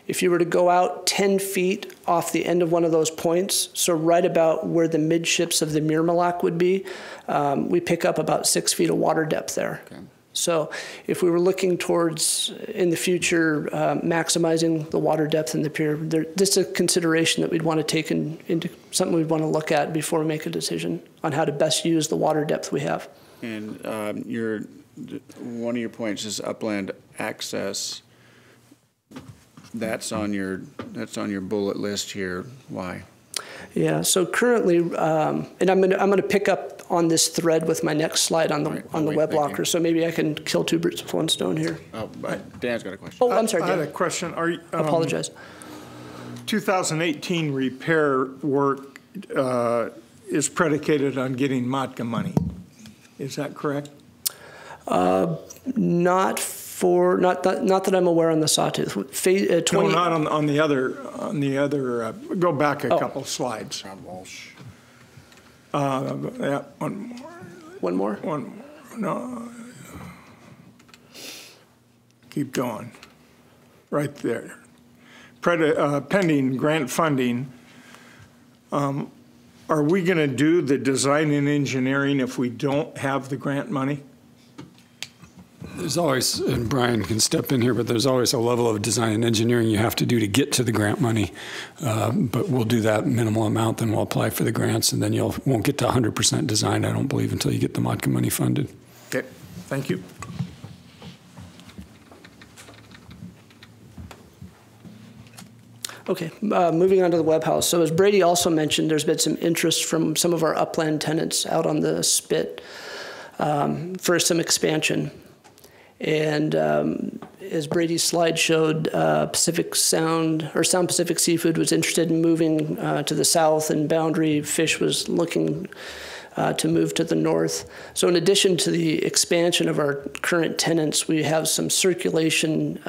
Speaker 12: If you were to go out 10 feet off the end of one of those points, so right about where the midships of the Mirmalak would be, we pick up about 6 feet of water depth there. Okay. So if we were looking towards, in the future, maximizing the water depth in the pier, this is a consideration that we'd want to take into something we'd want to look at before we make a decision on how to best use the water depth we have.
Speaker 13: And one of your points is upland access. That's on your bullet list here. Why?
Speaker 12: Yeah. So currently, and I'm gonna pick up on this thread with my next slide on the web locker. So maybe I can kill 2 birds with 1 stone here.
Speaker 13: Oh, Dan's got a question.
Speaker 12: Oh, I'm sorry, Dan.
Speaker 1: I had a question.
Speaker 12: Apologize.
Speaker 1: 2018 repair work is predicated on getting MOTCA money. Is that correct?
Speaker 12: Not that I'm aware on the Sawtooth.
Speaker 1: No, not on the other. Go back a couple slides. Yeah, one more.
Speaker 12: One more?
Speaker 1: One more. No. Keep going. Right there. Pending grant funding. Are we going to do the design and engineering if we don't have the grant money?
Speaker 5: There's always, and Brian can step in here, but there's always a level of design and engineering you have to do to get to the grant money. But we'll do that minimal amount, then we'll apply for the grants, and then you won't get to 100% design, I don't believe, until you get the MOTCA money funded.
Speaker 1: Okay, thank you.
Speaker 12: Okay, moving on to the web house. So as Brady also mentioned, there's been some interest from some of our upland tenants out on the spit for some expansion. And as Brady's slide showed, Pacific Sound, or Sound Pacific Seafood was interested in moving to the south, and Boundary Fish was looking to move to the north. So in addition to the expansion of our current tenants, we have some circulation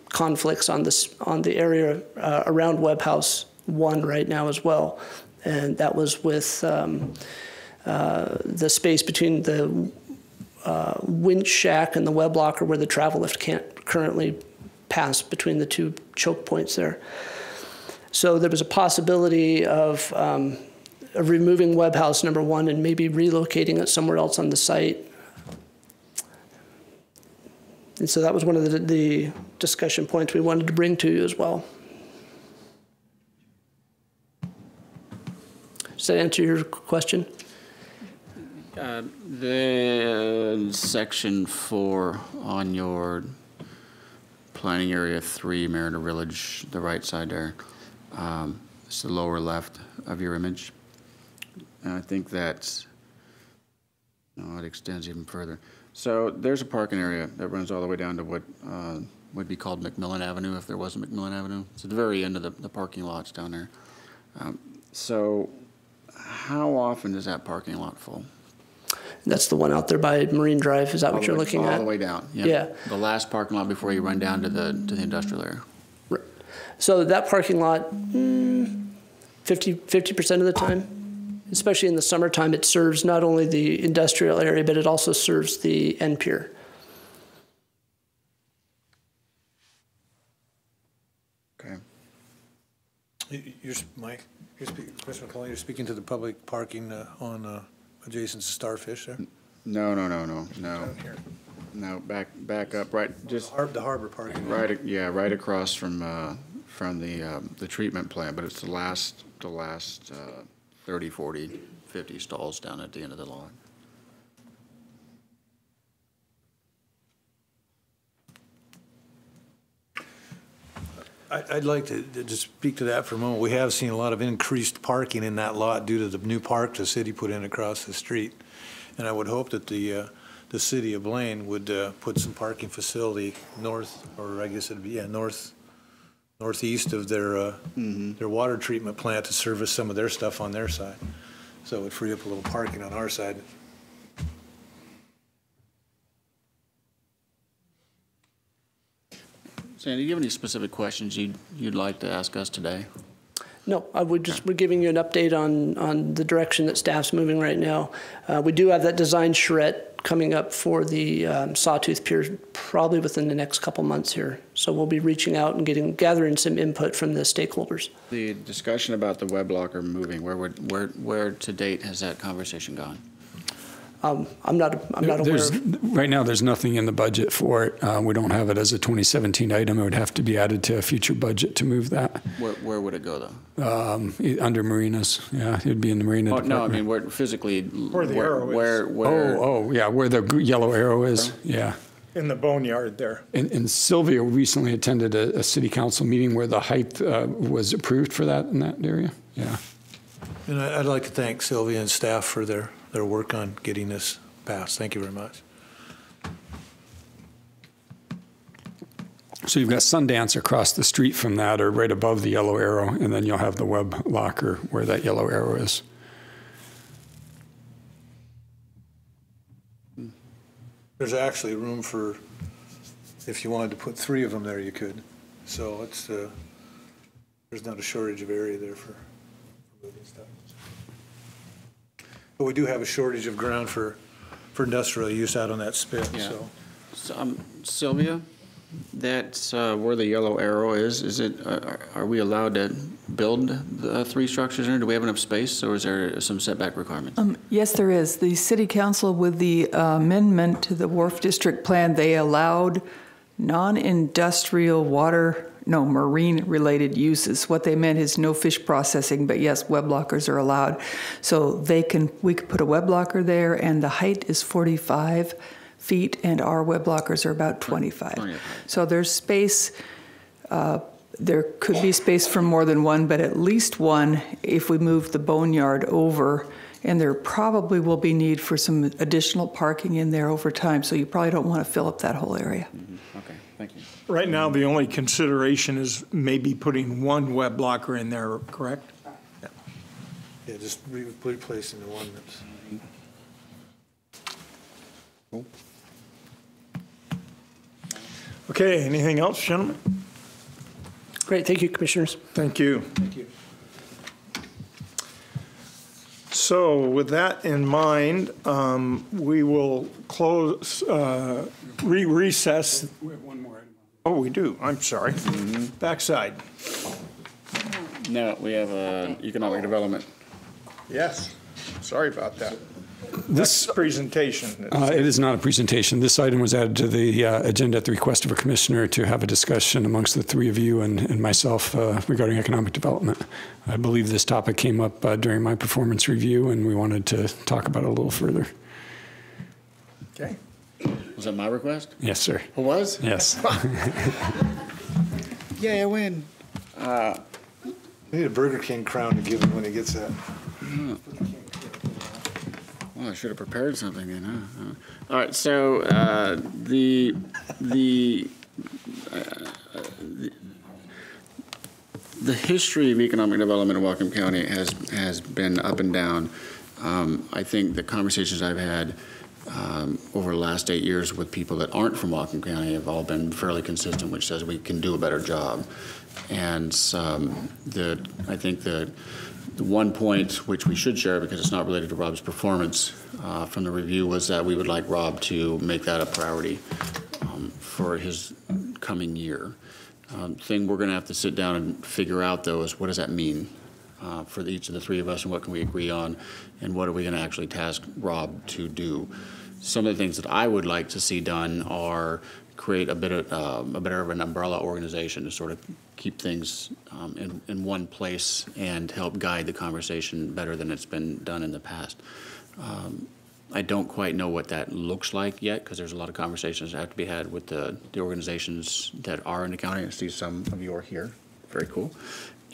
Speaker 12: conflicts on the area around Web House 1 right now as well. And that was with the space between the winch shack and the web locker where the travel lift can't currently pass between the 2 choke points there. So there was a possibility of removing web house number 1 and maybe relocating it somewhere else on the site. And so that was one of the discussion points we wanted to bring to you as well. Does that answer your question?
Speaker 13: The section 4 on your planning area 3, Mariner Village, the right side there, it's the lower left of your image. And I think that's, no, it extends even further. So there's a parking area that runs all the way down to what would be called McMillan Avenue, if there was a McMillan Avenue. It's at the very end of the parking lots down there. So how often is that parking lot full?
Speaker 12: That's the one out there by Marine Drive. Is that what you're looking at?
Speaker 13: All the way down. Yep.
Speaker 12: Yeah.
Speaker 13: The last parking lot before you run down to the industrial area.
Speaker 12: Right. So that parking lot, 50% of the time, especially in the summertime, it serves not only the industrial area, but it also serves the end pier.
Speaker 13: Okay.
Speaker 3: Mike, Chris McCullough, you're speaking to the public parking on adjacent to Starfish there?
Speaker 13: No. No, back up, right, just
Speaker 3: the harbor parking.
Speaker 13: Right, yeah, right across from the treatment plant, but it's the last 30, 40, 50 stalls down at the end of the line.
Speaker 3: I'd like to just speak to that for a moment. We have seen a lot of increased parking in that lot due to the new park the city put in across the street. And I would hope that the city of Blaine would put some parking facility north, or I guess it'd be, northeast of their water treatment plant to service some of their stuff on their side. So it would free up a little parking on our side.
Speaker 13: Sandy, do you have any specific questions you'd like to ask us today?
Speaker 12: No, we're giving you an update on the direction that staff's moving right now. We do have that design charrette coming up for the Sawtooth Pier probably within the next couple months here. So we'll be reaching out and gathering some input from the stakeholders.
Speaker 13: The discussion about the web locker moving, where to date has that conversation gone?
Speaker 12: I'm not aware of.
Speaker 5: Right now, there's nothing in the budget for it. We don't have it as a 2017 item. It would have to be added to a future budget to move that.
Speaker 13: Where would it go, though?
Speaker 5: Under marinas. Yeah, it'd be in the marina department.
Speaker 13: No, I mean, where physically.
Speaker 1: Where the arrow is.
Speaker 5: Oh, yeah, where the yellow arrow is. Yeah.
Speaker 1: In the boneyard there.
Speaker 5: And Sylvia recently attended a city council meeting where the height was approved for that in that area. Yeah.
Speaker 3: And I'd like to thank Sylvia and staff for their work on getting this passed. Thank you very much.
Speaker 5: So you've got Sundance across the street from that, or right above the yellow arrow, and then you'll have the web locker where that yellow arrow is.
Speaker 3: There's actually room for, if you wanted to put 3 of them there, you could. So it's there's not a shortage of area there for moving stuff. But we do have a shortage of ground for industrial use out on that spit.
Speaker 13: Yeah.
Speaker 3: So
Speaker 13: Sylvia, that's where the yellow arrow is. Is it? Are we allowed to build the 3 structures in there? Do we have enough space, or is there some setback requirements?
Speaker 14: Yes, there is. The City Council, with the amendment to the Wharf District Plan, they allowed non-industrial marine-related uses. What they meant is no fish processing, but yes, web lockers are allowed. So we could put a web locker there, and the height is 45 feet, and our web lockers are about 25. So there's space. There could be space for more than one, but at least one if we move the boneyard over. And there probably will be need for some additional parking in there over time, so you probably don't want to fill up that whole area.
Speaker 13: Mm-hmm. Okay, thank you.
Speaker 1: Right now, the only consideration is maybe putting one web locker in there, correct?
Speaker 3: yeah, just replacing the one that's.
Speaker 13: Cool.
Speaker 1: Okay, anything else, gentlemen?
Speaker 12: Great, thank you, commissioners.
Speaker 1: Thank you.
Speaker 3: Thank you.
Speaker 1: So with that in mind, we will close, recess.
Speaker 5: We have one more item.
Speaker 1: Oh, we do. I'm sorry. Backside.
Speaker 13: No, we have economic development.
Speaker 1: Yes. Sorry about that. This presentation.
Speaker 5: It is not a presentation. This item was added to the agenda at the request of a commissioner to have a discussion amongst the 3 of you and myself regarding economic development. I believe this topic came up during my performance review, and we wanted to talk about it a little further.
Speaker 1: Okay.
Speaker 13: Was that my request?
Speaker 5: Yes, sir.
Speaker 13: It was?
Speaker 5: Yes.
Speaker 13: Yay, I win.
Speaker 3: We need a Burger King crown to give him when he gets that.
Speaker 13: Well, I should have prepared something then, huh? All right, so the history of economic development in Whatcom County has been up and down. I think the conversations I've had over the last 8 years with people that aren't from Whatcom County have all been fairly consistent, which says we can do a better job. And I think the one point, which we should share because it's not related to Rob's performance from the review, was that we would like Rob to make that a priority for his coming year. Thing we're going to have to sit down and figure out, though, is what does that mean for each of the 3 of us, and what can we agree on, and what are we going to actually task Rob to do. Some of the things that I would like to see done are create a better of an umbrella organization to sort of keep things in one place and help guide the conversation better than it's been done in the past. I don't quite know what that looks like yet because there's a lot of conversations that have to be had with the organizations that are in the county. I see some of you are here. very cool.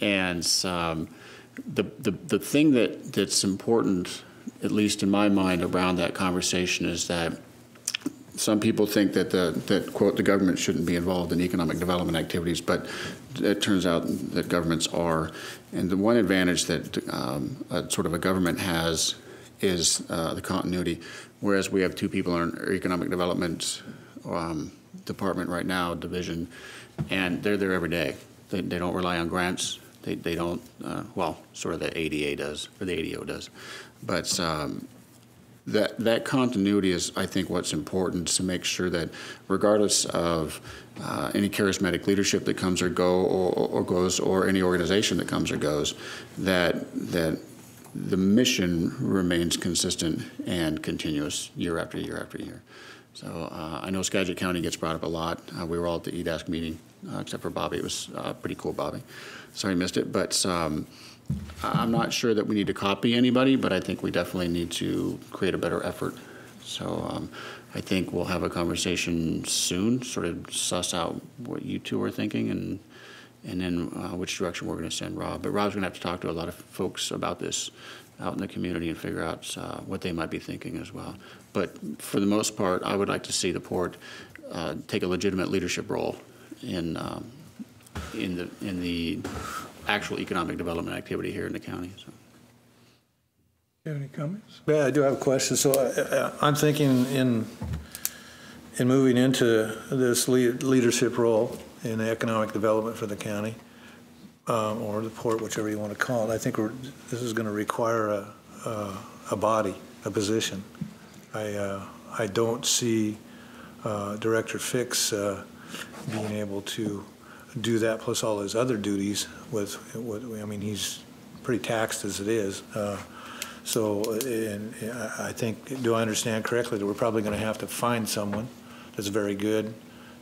Speaker 13: And the thing that's important, at least in my mind, around that conversation is that some people think that quote, the government shouldn't be involved in economic development activities, but it turns out that governments are. And the one advantage that sort of a government has is the continuity, whereas we have two people in our economic development department right now, division, and they're there every day. They don't rely on grants. They don't, well, sort of the ADA does, or the ADO does. But that continuity is, I think, what's important to make sure that regardless of any charismatic leadership that comes or goes, or any organization that comes or goes, that the mission remains consistent and continuous year after year after year. So I know Skagit County gets brought up a lot. We were all at the EDASC meeting, except for Bobby. It was pretty cool, Bobby. Sorry I missed it, but I'm not sure that we need to copy anybody, but I think we definitely need to create a better effort. So I think we'll have a conversation soon, sort of suss out what you two are thinking and then which direction we're going to send Rob. But Rob's going to have to talk to a lot of folks about this out in the community and figure out what they might be thinking as well. But for the most part, I would like to see the port take a legitimate leadership role in the actual economic development activity here in the county. So.
Speaker 1: Do you have any comments?
Speaker 3: Yeah, I do have a question. So I'm thinking in moving into this leadership role in economic development for the county, or the port, whichever you want to call it. I think this is going to require a body, a position. I don't see Director Fix being able to do that plus all his other duties with I mean, he's pretty taxed as it is. So I think, do I understand correctly that we're probably going to have to find someone that's very good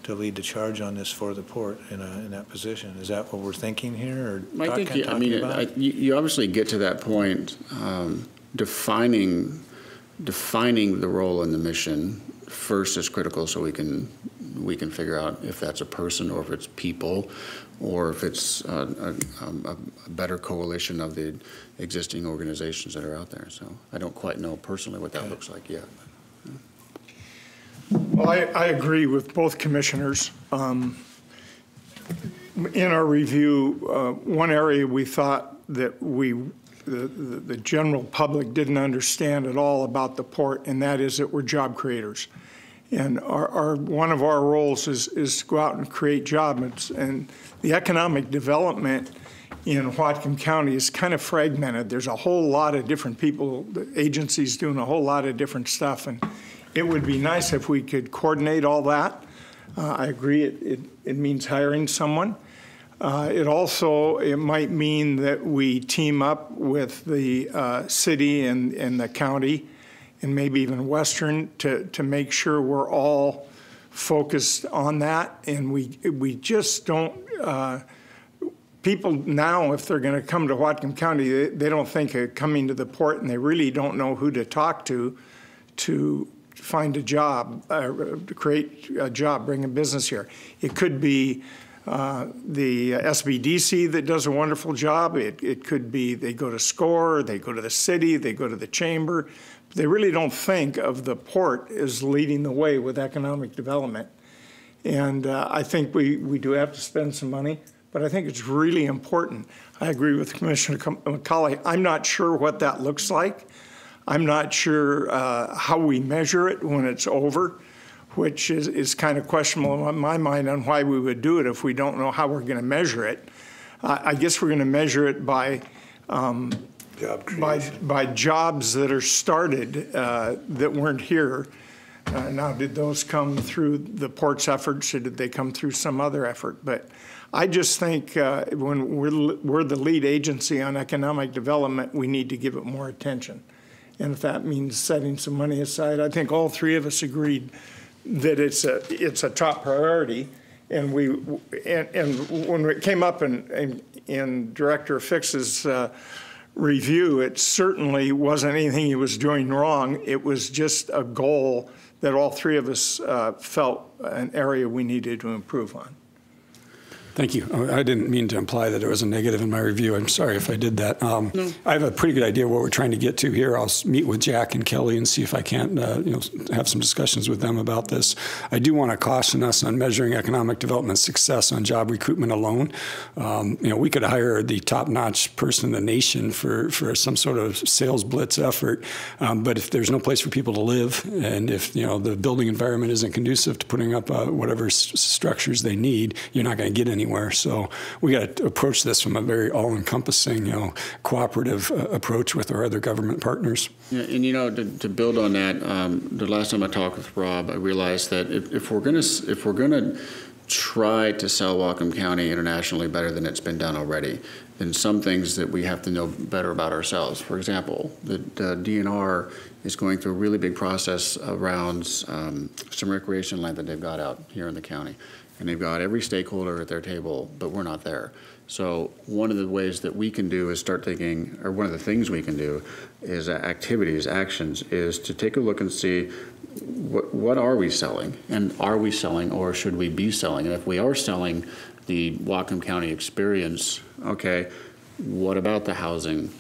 Speaker 3: to lead the charge on this for the port in that position? Is that what we're thinking here? Or
Speaker 13: I think, you obviously get to that point, defining the role and the mission first is critical, so we can figure out if that's a person or if it's people or if it's a better coalition of the existing organizations that are out there. So I don't quite know personally what that looks like yet.
Speaker 1: Well, I agree with both commissioners. In our review, one area we thought that the general public didn't understand at all about the port, and that is that we're job creators. And one of our roles is to go out and create jobs. And the economic development in Whatcom County is kind of fragmented. There's a whole lot of different people, the agencies doing a whole lot of different stuff. And it would be nice if we could coordinate all that. I agree it means hiring someone. It might mean that we team up with the city and the county and maybe even Western to make sure we're all focused on that. And we just don't, people now, if they're going to come to Whatcom County, they don't think of coming to the port, and they really don't know who to talk to find a job, to create a job, bring a business here. It could be the SBDC that does a wonderful job. It could be they go to SCORE, they go to the city, they go to the chamber. They really don't think of the port as leading the way with economic development. And I think we do have to spend some money, but I think it's really important. I agree with Commissioner McCauley. I'm not sure what that looks like. I'm not sure how we measure it when it's over, which is kind of questionable in my mind on why we would do it if we don't know how we're going to measure it. I guess we're going to measure it by by jobs that are started that weren't here. Now, did those come through the port's efforts, or did they come through some other effort? But I just think when we're the lead agency on economic development, we need to give it more attention. And if that means setting some money aside, I think all three of us agreed that it's a top priority. And when it came up in Director Fix's review, it certainly wasn't anything he was doing wrong. It was just a goal that all three of us felt an area we needed to improve on.
Speaker 5: Thank you. I didn't mean to imply that it was a negative in my review. I'm sorry if I did that.
Speaker 13: No.
Speaker 5: I have a pretty good idea what we're trying to get to here. I'll meet with Jack and Kelly and see if I can't have some discussions with them about this. I do want to caution us on measuring economic development success on job recruitment alone. We could hire the top-notch person in the nation for some sort of sales blitz effort, but if there's no place for people to live, and if the building environment isn't conducive to putting up whatever structures they need, you're not going to get anywhere. So we got to approach this from a very all-encompassing, cooperative approach with our other government partners.
Speaker 13: Yeah, and to build on that, the last time I talked with Rob, I realized that if we're gonna try to sell Whatcom County internationally better than it's been done already, then some things that we have to know better about ourselves. For example, the DNR is going through a really big process around some recreation land that they've got out here in the county. And they've got every stakeholder at their table, but we're not there. So one of the ways that we can do is start thinking, or one of the things we can do is actions, is to take a look and see what are we selling? And are we selling, or should we be selling? And if we are selling the Whatcom County experience, okay, what about the housing?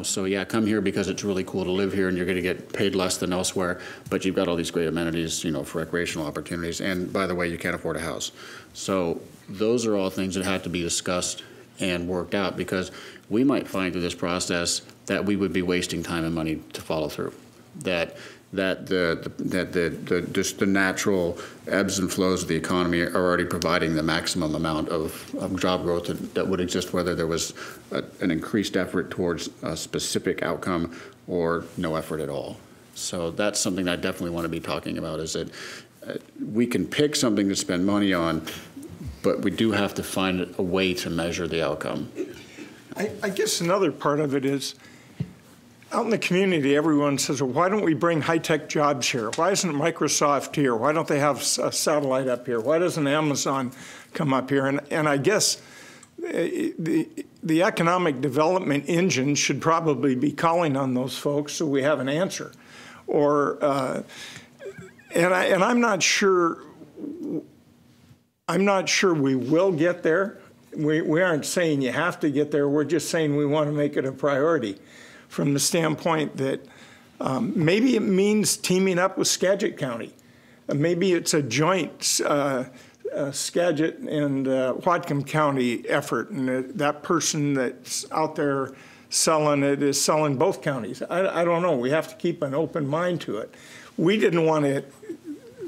Speaker 13: So yeah, come here because it's really cool to live here and you're going to get paid less than elsewhere, but you've got all these great amenities, for recreational opportunities. And by the way, you can't afford a house. So those are all things that have to be discussed and worked out, because we might find through this process that we would be wasting time and money to follow through. That just the natural ebbs and flows of the economy are already providing the maximum amount of job growth that would exist whether there was an increased effort towards a specific outcome or no effort at all. So that's something I definitely want to be talking about, is that we can pick something to spend money on, but we do have to find a way to measure the outcome.
Speaker 1: I guess another part of it is, out in the community, everyone says, well, why don't we bring high-tech jobs here? Why isn't Microsoft here? Why don't they have a satellite up here? Why doesn't Amazon come up here? And I guess the economic development engine should probably be calling on those folks so we have an answer. And I'm not sure we will get there. We aren't saying you have to get there. We're just saying we want to make it a priority, from the standpoint that maybe it means teaming up with Skagit County. Maybe it's a joint Skagit and Whatcom County effort, and that person that's out there selling it is selling both counties. I don't know. We have to keep an open mind to it. We didn't want to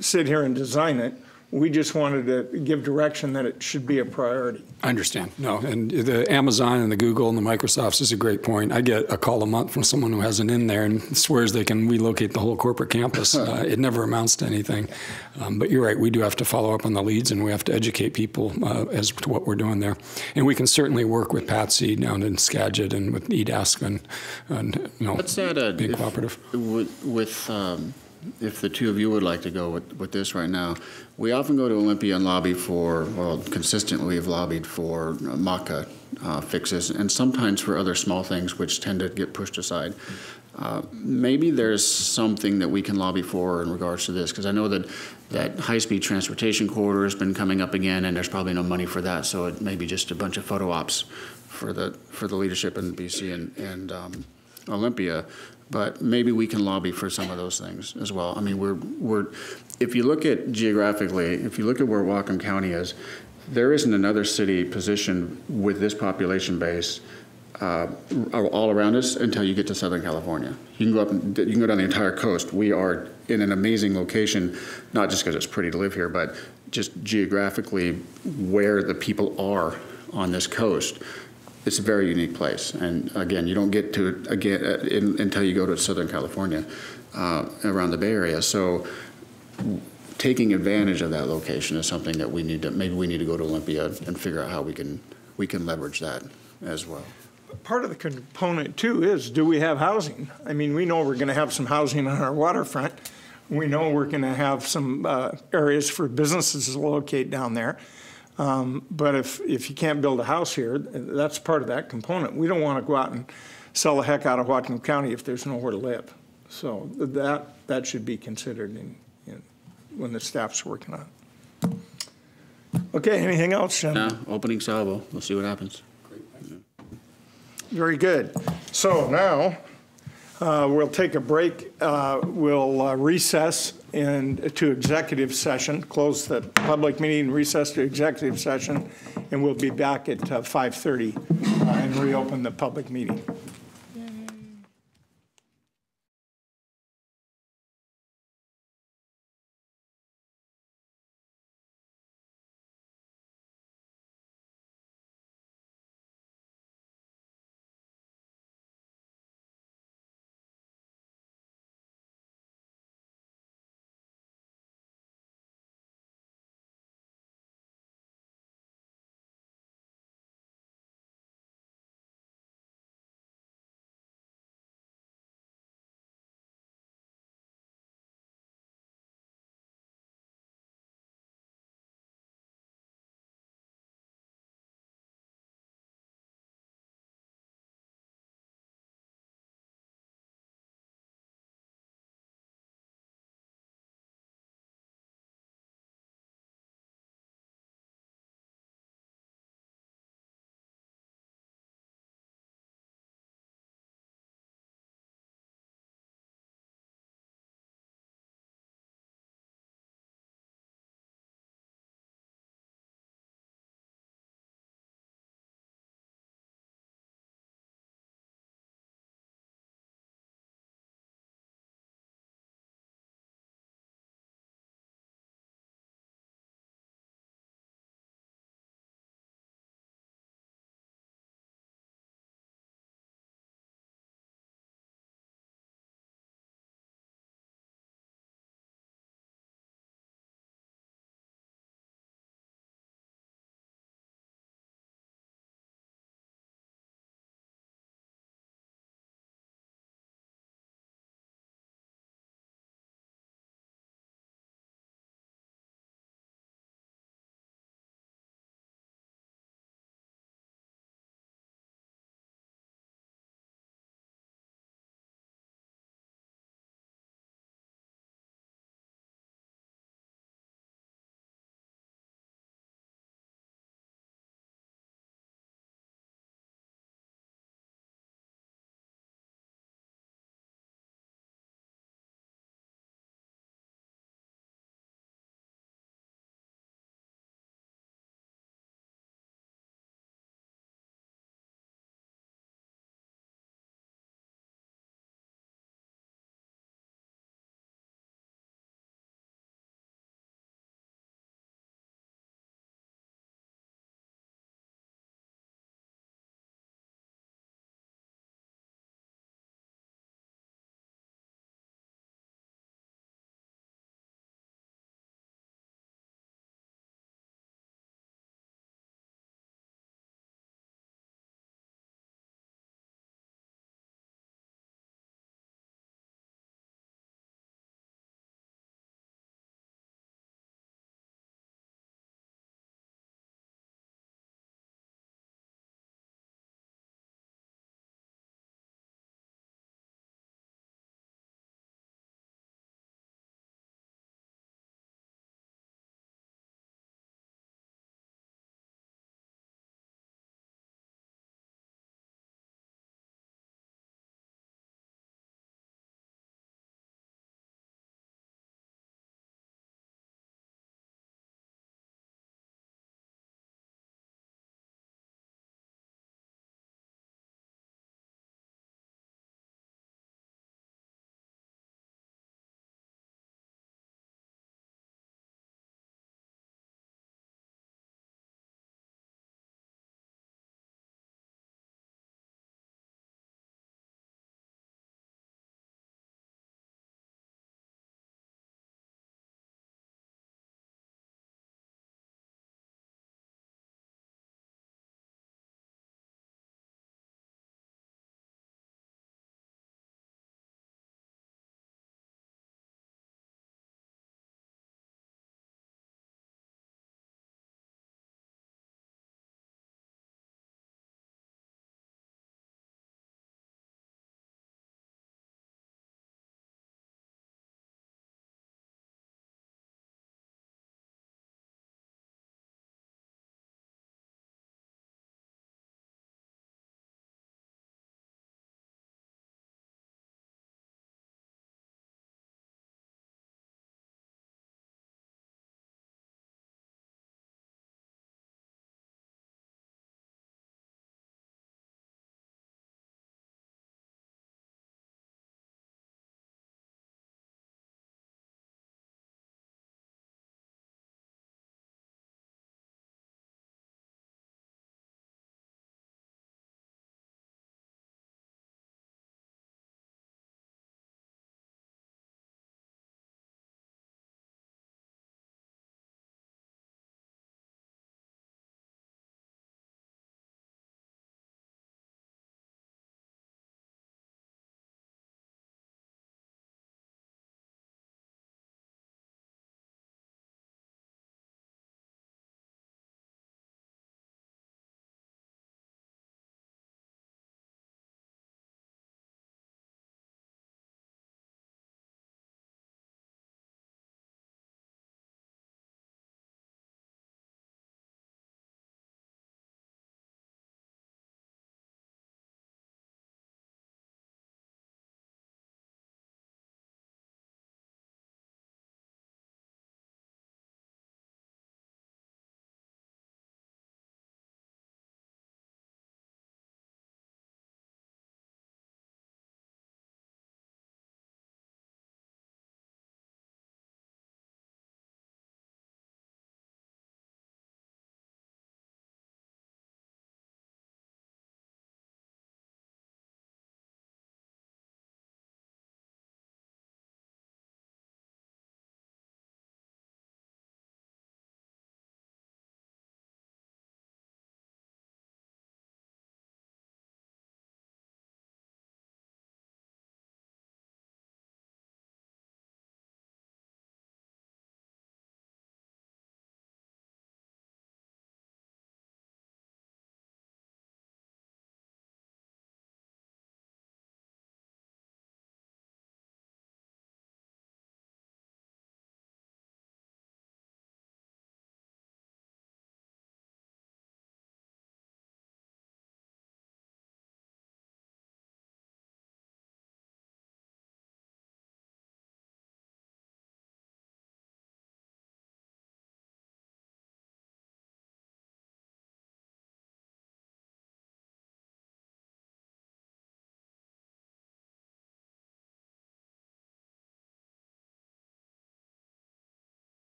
Speaker 1: sit here and design it. We just wanted to give direction that it should be a priority.
Speaker 5: I understand. No, and the Amazon and the Google and the Microsofts is a great point. I get a call a month from someone who has an in there and swears they can relocate the whole corporate campus. It never amounts to anything. But you're right, we do have to follow up on the leads, and we have to educate people as to what we're doing there. And we can certainly work with Patsy down in Skagit and with EDASC and
Speaker 13: Let's add
Speaker 5: being cooperative.
Speaker 13: If the two of you would like to go with this right now, we often go to Olympia and lobby for, well, consistently have lobbied for MACA fixes, and sometimes for other small things which tend to get pushed aside. Maybe there's something that we can lobby for in regards to this, because I know that high-speed transportation corridor has been coming up again, and there's probably no money for that, so it may be just a bunch of photo ops for the leadership in BC and Olympia. But maybe we can lobby for some of those things as well. I mean, we're if you look at geographically, if you look at where Whatcom County is, there isn't another city positioned with this population base all around us until you get to Southern California. You can go up, you can go down the entire coast. We are in an amazing location, not just because it's pretty to live here, but just geographically where the people are on this coast. It's a very unique place, and again, you don't get to it again until you go to Southern California, around the Bay Area. So, taking advantage of that location is something that we need to go to Olympia and figure out how we can leverage that as well.
Speaker 1: Part of the component too is, do we have housing? I mean, we know we're going to have some housing on our waterfront. We know we're going to have some areas for businesses to locate down there. But if you can't build a house here, that's part of that component. We don't want to go out and sell the heck out of Whatcom County if there's nowhere to live. So that should be considered when the staff's working on it. Okay, anything else, gentlemen?
Speaker 13: No, opening salvo. We'll see what happens.
Speaker 1: Very good. So now we'll take a break. We'll recess to executive session, close the public meeting, recess to executive session, and we'll be back at 5:30 and reopen the public meeting.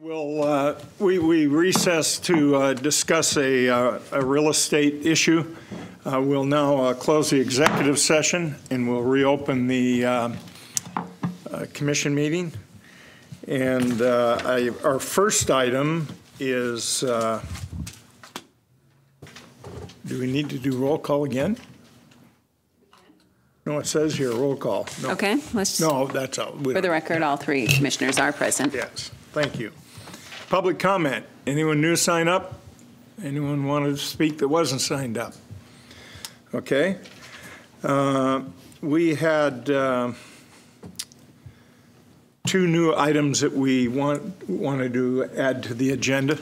Speaker 1: We recess to discuss a real estate issue. We'll now close the executive session and we'll reopen the commission meeting. And our first item is, do we need to do roll call again? No, it says here roll call. No.
Speaker 2: Okay, let's.
Speaker 1: No, that's all.
Speaker 2: For the record, all three commissioners are present.
Speaker 1: Yes, thank you. Public comment. Anyone new sign up? Anyone wanted to speak that wasn't signed up? Okay. We had two new items that we wanted to add to the agenda.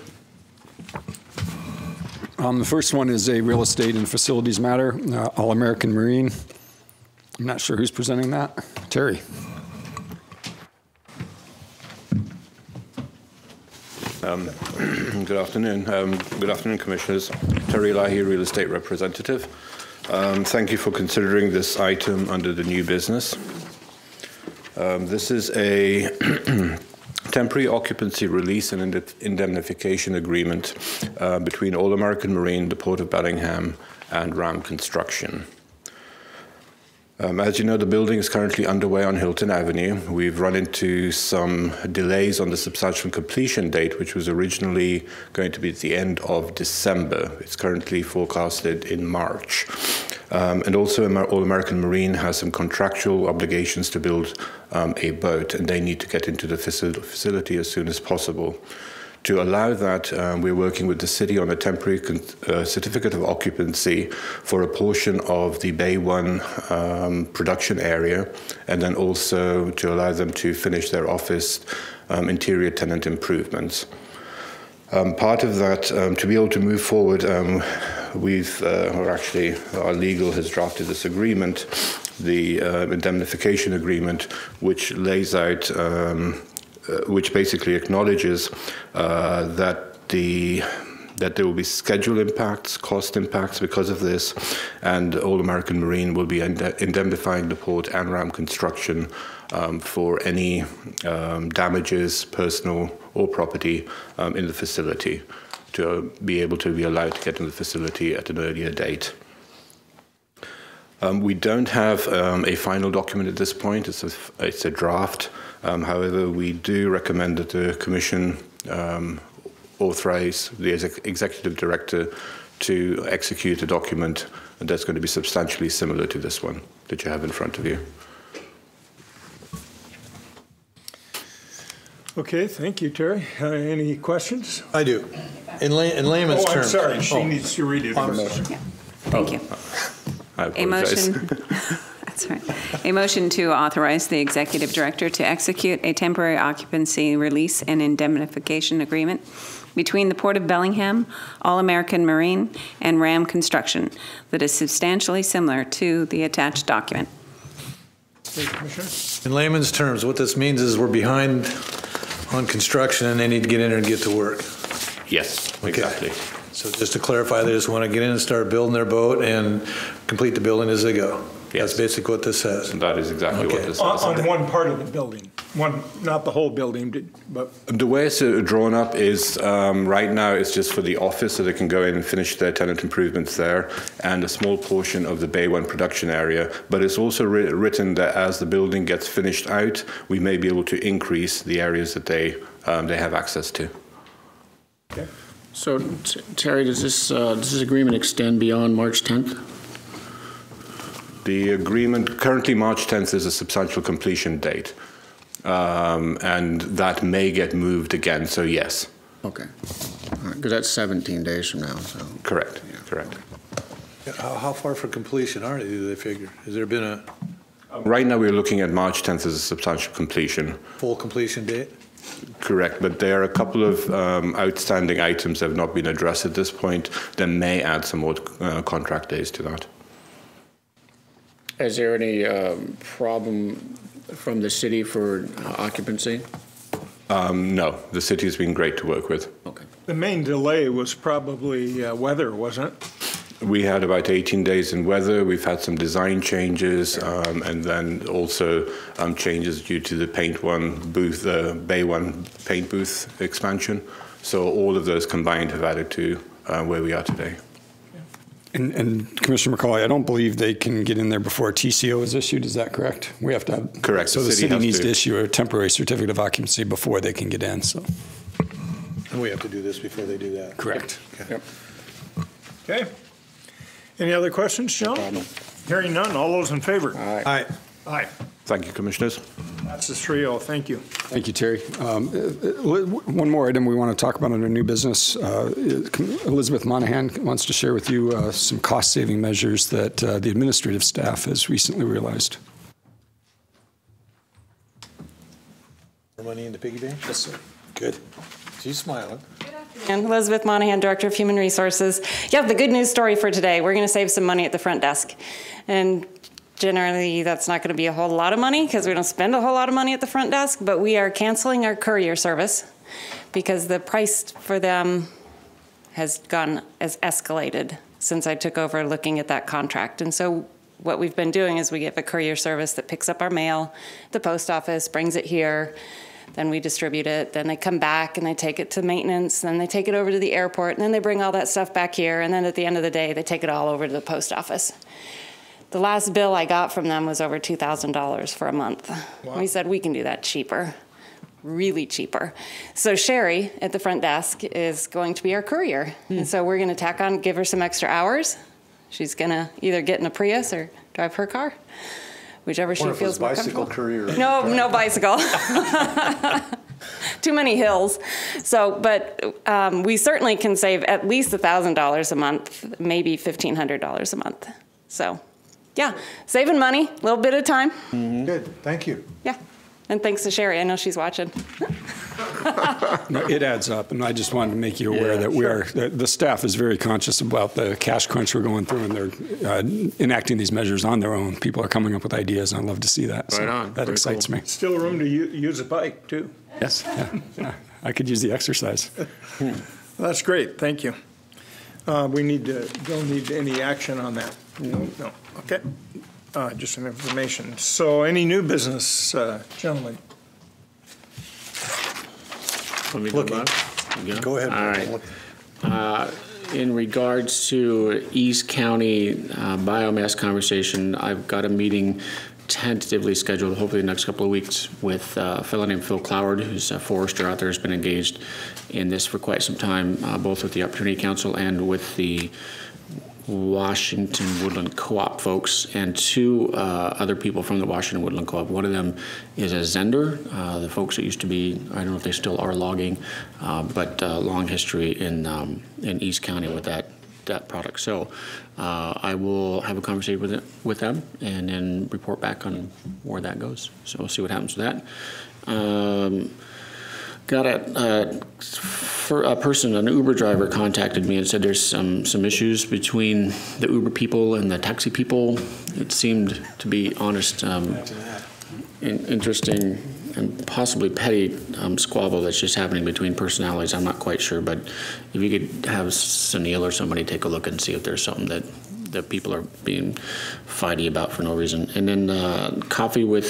Speaker 5: The first one is a real estate and facilities matter, All-American Marine. I'm not sure who's presenting that. Terry.
Speaker 15: Good afternoon. Good afternoon, Commissioners. Terry Lahi, Real Estate Representative. Thank you for considering this item under the new business. This is a temporary occupancy release and indemnification agreement between All-American Marine, the Port of Bellingham, and RAM Construction. As you know, the building is currently underway on Hilton Avenue. We've run into some delays on the substantial completion date, which was originally going to be at the end of December. It's currently forecasted in March. And also, All-American Marine has some contractual obligations to build a boat, and they need to get into the facility as soon as possible. To allow that, we're working with the city on a temporary certificate of occupancy for a portion of the Bay 1 production area, and then also to allow them to finish their office interior tenant improvements. Part of that, to be able to move forward, our legal has drafted this agreement, the indemnification agreement, which lays out which basically acknowledges that there will be schedule impacts, cost impacts because of this, and All-American Marine will be indemnifying the port and RAM Construction for any damages, personal or property, in the facility, to be able to be allowed to get in the facility at an earlier date. We don't have a final document at this point. It's a draft. However, we do recommend that the Commission authorize the Executive Director to execute a document that's going to be substantially similar to this one that you have in front of you.
Speaker 1: Okay, thank you, Terry. Any questions?
Speaker 3: I do. In layman's terms.
Speaker 1: Oh, I'm sorry. She needs to read it.
Speaker 2: Yeah. Thank you.
Speaker 15: I apologize.
Speaker 2: A motion. That's right. A motion to authorize the executive director to execute a temporary occupancy release and indemnification agreement between the Port of Bellingham, All-American Marine, and RAM Construction that is substantially similar to the attached document.
Speaker 3: In layman's terms, what this means is we're behind on construction and they need to get in there and get to work.
Speaker 15: Yes, exactly.
Speaker 3: So just to clarify, they just want to get in and start building their boat and complete the building as they go. Yes. That's basically what this says.
Speaker 15: That is exactly what this says.
Speaker 1: On one part of the building, not the whole building, but...
Speaker 15: The way it's drawn up is right now it's just for the office, so they can go in and finish their tenant improvements there, and a small portion of the Bay 1 production area. But it's also written that as the building gets finished out, we may be able to increase the areas that they have access to.
Speaker 1: Okay.
Speaker 16: So, Terry, does this agreement extend beyond March 10th?
Speaker 15: The agreement, currently March 10th is a substantial completion date, and that may get moved again, so yes.
Speaker 16: Okay. Because that's 17 days from now. So.
Speaker 15: Correct, yeah. Correct.
Speaker 3: How far for completion are they, do they figure? Has there been a...
Speaker 15: Right now we're looking at March 10th as a substantial completion.
Speaker 3: Full completion date?
Speaker 15: Correct, but there are a couple of outstanding items that have not been addressed at this point that may add some more contract days to that.
Speaker 16: Is there any problem from the city for occupancy?
Speaker 15: No, the city has been great to work with.
Speaker 16: Okay.
Speaker 1: The main delay was probably weather, wasn't it?
Speaker 15: We had about 18 days in weather. We've had some design changes, and then also changes due to the Paint One booth, Bay One paint booth expansion. So all of those combined have added to where we are today.
Speaker 5: And Commissioner McCauley, I don't believe they can get in there before a TCO is issued. Is that correct? We have to have.
Speaker 15: Correct.
Speaker 5: So the city needs to issue a temporary certificate of occupancy before they can get in. So.
Speaker 3: And we have to do this before they do that.
Speaker 5: Correct.
Speaker 3: Okay.
Speaker 5: Yep.
Speaker 1: Okay. Any other questions, John? Hearing none. All those in favor?
Speaker 3: Aye.
Speaker 1: Aye.
Speaker 15: Thank you, Commissioners.
Speaker 1: That's a 3-0. Thank you.
Speaker 5: Thank you, Terry. One more item we want to talk about under new business. Elizabeth Monahan wants to share with you some cost-saving measures that the administrative staff has recently realized.
Speaker 3: More money in the piggy bank?
Speaker 5: Yes, sir.
Speaker 3: Good. She's smiling.
Speaker 17: And Elizabeth Monahan, Director of Human Resources. Yeah, the good news story for today, we're going to save some money at the front desk. And generally, that's not going to be a whole lot of money because we don't spend a whole lot of money at the front desk, but we are canceling our courier service because the price for them has escalated since I took over looking at that contract. And so what we've been doing is we give a courier service that picks up our mail, the post office brings it here, then we distribute it, then they come back and they take it to maintenance, then they take it over to the airport, and then they bring all that stuff back here, and then at the end of the day, they take it all over to the post office. The last bill I got from them was over $2,000 for a month. Wow. We said we can do that cheaper, really cheaper. So Sherry at the front desk is going to be our courier. And so we're gonna tack on, give her some extra hours. She's gonna either get in a Prius or drive her car. Whichever she feels more comfortable.
Speaker 3: Courier.
Speaker 17: No bicycle. Too many hills. So, but we certainly can save at least $1,000 a month, maybe $1,500 a month. So, yeah, saving money, a little bit of time.
Speaker 3: Mm-hmm. Good, thank you.
Speaker 17: Yeah, and thanks to Sherry, I know she's watching.
Speaker 5: No, it adds up, and I just wanted to make you aware that the staff is very conscious about the cash crunch we're going through, and they're enacting these measures on their own. People are coming up with ideas, and I love to see that.
Speaker 16: Right on.
Speaker 5: That excites me.
Speaker 1: Still room to use a bike, too.
Speaker 5: Yes, yeah. I could use the exercise.
Speaker 1: That's great. Thank you. Don't need any action on that. No. Okay. Just some information. So any new business, gentlemen?
Speaker 16: Let me
Speaker 3: Go ahead.
Speaker 16: All right. In regards to East County biomass conversation, I've got a meeting tentatively scheduled, hopefully the next couple of weeks, with a fellow named Phil Cloward, who's a forester out there, has been engaged in this for quite some time, both with the Opportunity Council and with the Washington Woodland Co-op folks, and two other people from the Washington Woodland Co-op. One of them is a Zender, the folks that used to be, I don't know if they still are logging, but long history in East County with that product. So I will have a conversation with them and then report back on where that goes. So we'll see what happens with that. Got a person, an Uber driver, contacted me and said there's some issues between the Uber people and the taxi people. It seemed, to be honest, interesting and possibly petty squabble that's just happening between personalities. I'm not quite sure, but if you could have Sunil or somebody take a look and see if there's something that people are being fighty about for no reason. And then coffee with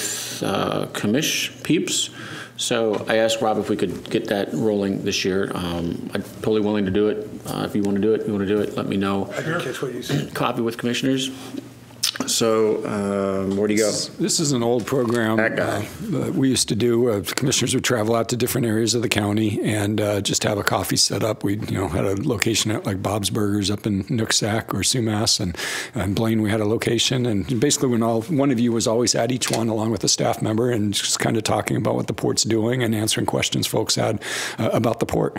Speaker 16: commish peeps. So I asked Rob if we could get that rolling this year. I'm totally willing to do it. If you want to do it, let me know.
Speaker 3: I didn't catch what you said.
Speaker 16: Coffee with commissioners. So where do you go?
Speaker 5: This is an old program we used to do. Commissioners would travel out to different areas of the county and just have a coffee set up. We had a location at like Bob's Burgers up in Nooksack or Sumas, and in Blaine we had a location. And basically when one of you was always at each one along with a staff member and just kind of talking about what the port's doing and answering questions folks had about the port.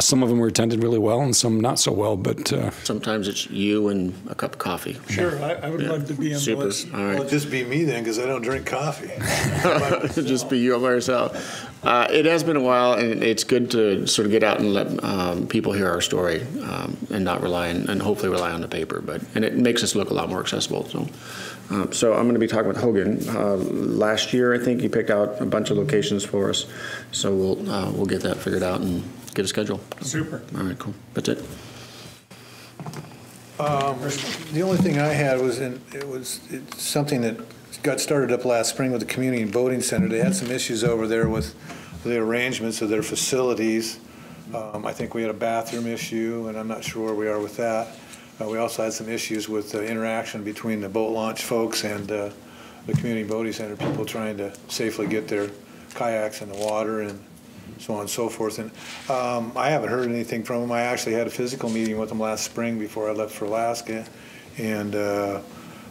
Speaker 5: Some of them were attended really well and some not so well. But
Speaker 16: sometimes it's you and a cup of coffee.
Speaker 1: Sure, I would love to be on the list.
Speaker 16: All right.
Speaker 3: Well, it'd just be me then, because I don't drink coffee.
Speaker 16: It'd just be you by yourself. It has been a while, and it's good to sort of get out and let people hear our story and not rely and hopefully rely on the paper. And it makes us look a lot more accessible. So I'm going to be talking with Hogan. Last year, I think he picked out a bunch of locations for us. So we'll get that figured out and get a schedule.
Speaker 1: Super.
Speaker 16: All right, cool. That's it.
Speaker 3: The only thing I had was it's something that got started up last spring with the community boating center. They had some issues over there with the arrangements of their facilities. I think we had a bathroom issue, and I'm not sure where we are with that. We also had some issues with the interaction between the boat launch folks and the community boating center, people trying to safely get their kayaks in the water and so on and so forth. And I haven't heard anything from them. I actually had a physical meeting with them last spring before I left for Alaska. And does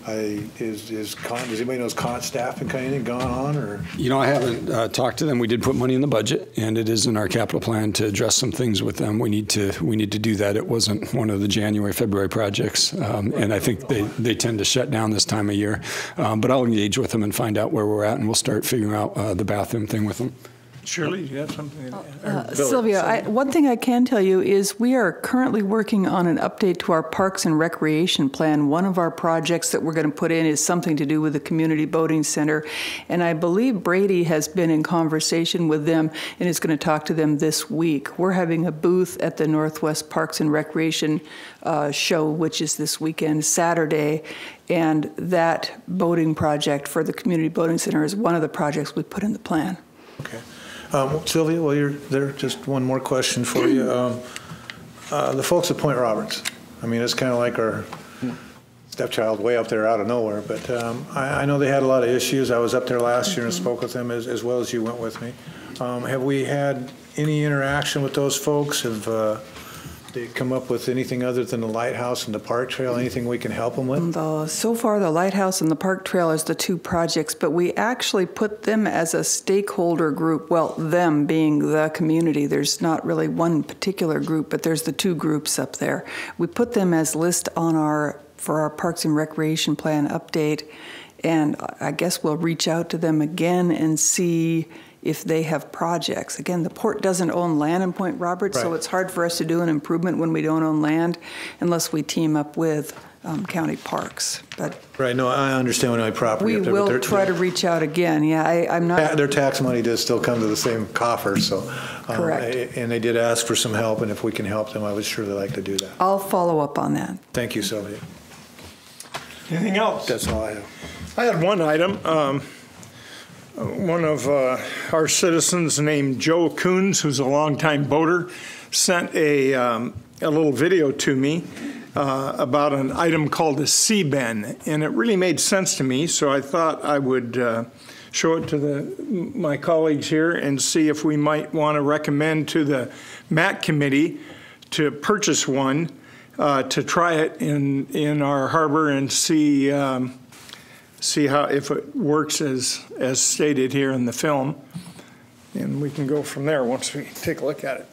Speaker 3: anybody know, staff and kind of anything gone on? Or?
Speaker 5: You know, I haven't talked to them. We did put money in the budget, and it is in our capital plan to address some things with them. We need to do that. It wasn't one of the January, February projects, and I think they tend to shut down this time of year. But I'll engage with them and find out where we're at, and we'll start figuring out the bathroom thing with them.
Speaker 1: Shirley, do you have something?
Speaker 14: Sylvia, one thing I can tell you is we are currently working on an update to our Parks and Recreation Plan. One of our projects that we're going to put in is something to do with the Community Boating Center. And I believe Brady has been in conversation with them and is going to talk to them this week. We're having a booth at the Northwest Parks and Recreation show, which is this weekend, Saturday. And that boating project for the Community Boating Center is one of the projects we put in the plan.
Speaker 3: Okay. Sylvia, while you're there, just one more question for you. The folks at Point Roberts, I mean, it's kind of like our stepchild way up there out of nowhere, but I know they had a lot of issues. I was up there last year and spoke with them as well as you went with me. Have we had any interaction with those folks? Have they come up with anything other than the lighthouse and the park trail, anything we can help them with?
Speaker 14: So far, the lighthouse and the park trail is the two projects, but we actually put them as a stakeholder group, well, them being the community. There's not really one particular group, but there's the two groups up there. We put them as list on for our Parks and Recreation Plan update, and I guess we'll reach out to them again and see if they have projects. Again, the port doesn't own land in Point Roberts, right. So it's hard for us to do an improvement when we don't own land unless we team up with county parks. But
Speaker 3: right, no, I understand when I property.
Speaker 14: We will try to reach out again. Yeah, I'm not.
Speaker 3: Their tax money does still come to the same coffer, so.
Speaker 14: Correct.
Speaker 3: And they did ask for some help, and if we can help them, I would surely like to do that.
Speaker 14: I'll follow up on that.
Speaker 3: Thank you, Sylvia.
Speaker 1: Anything else?
Speaker 3: That's all I have.
Speaker 1: I had one item. One of our citizens named Joe Coons, who's a longtime boater, sent a little video to me about an item called a C-Ben, and it really made sense to me, so I thought I would show it to my colleagues here and see if we might want to recommend to the MAC committee to purchase one to try it in our harbor and see how if it works as stated here in the film, and we can go from there once we take a look at it.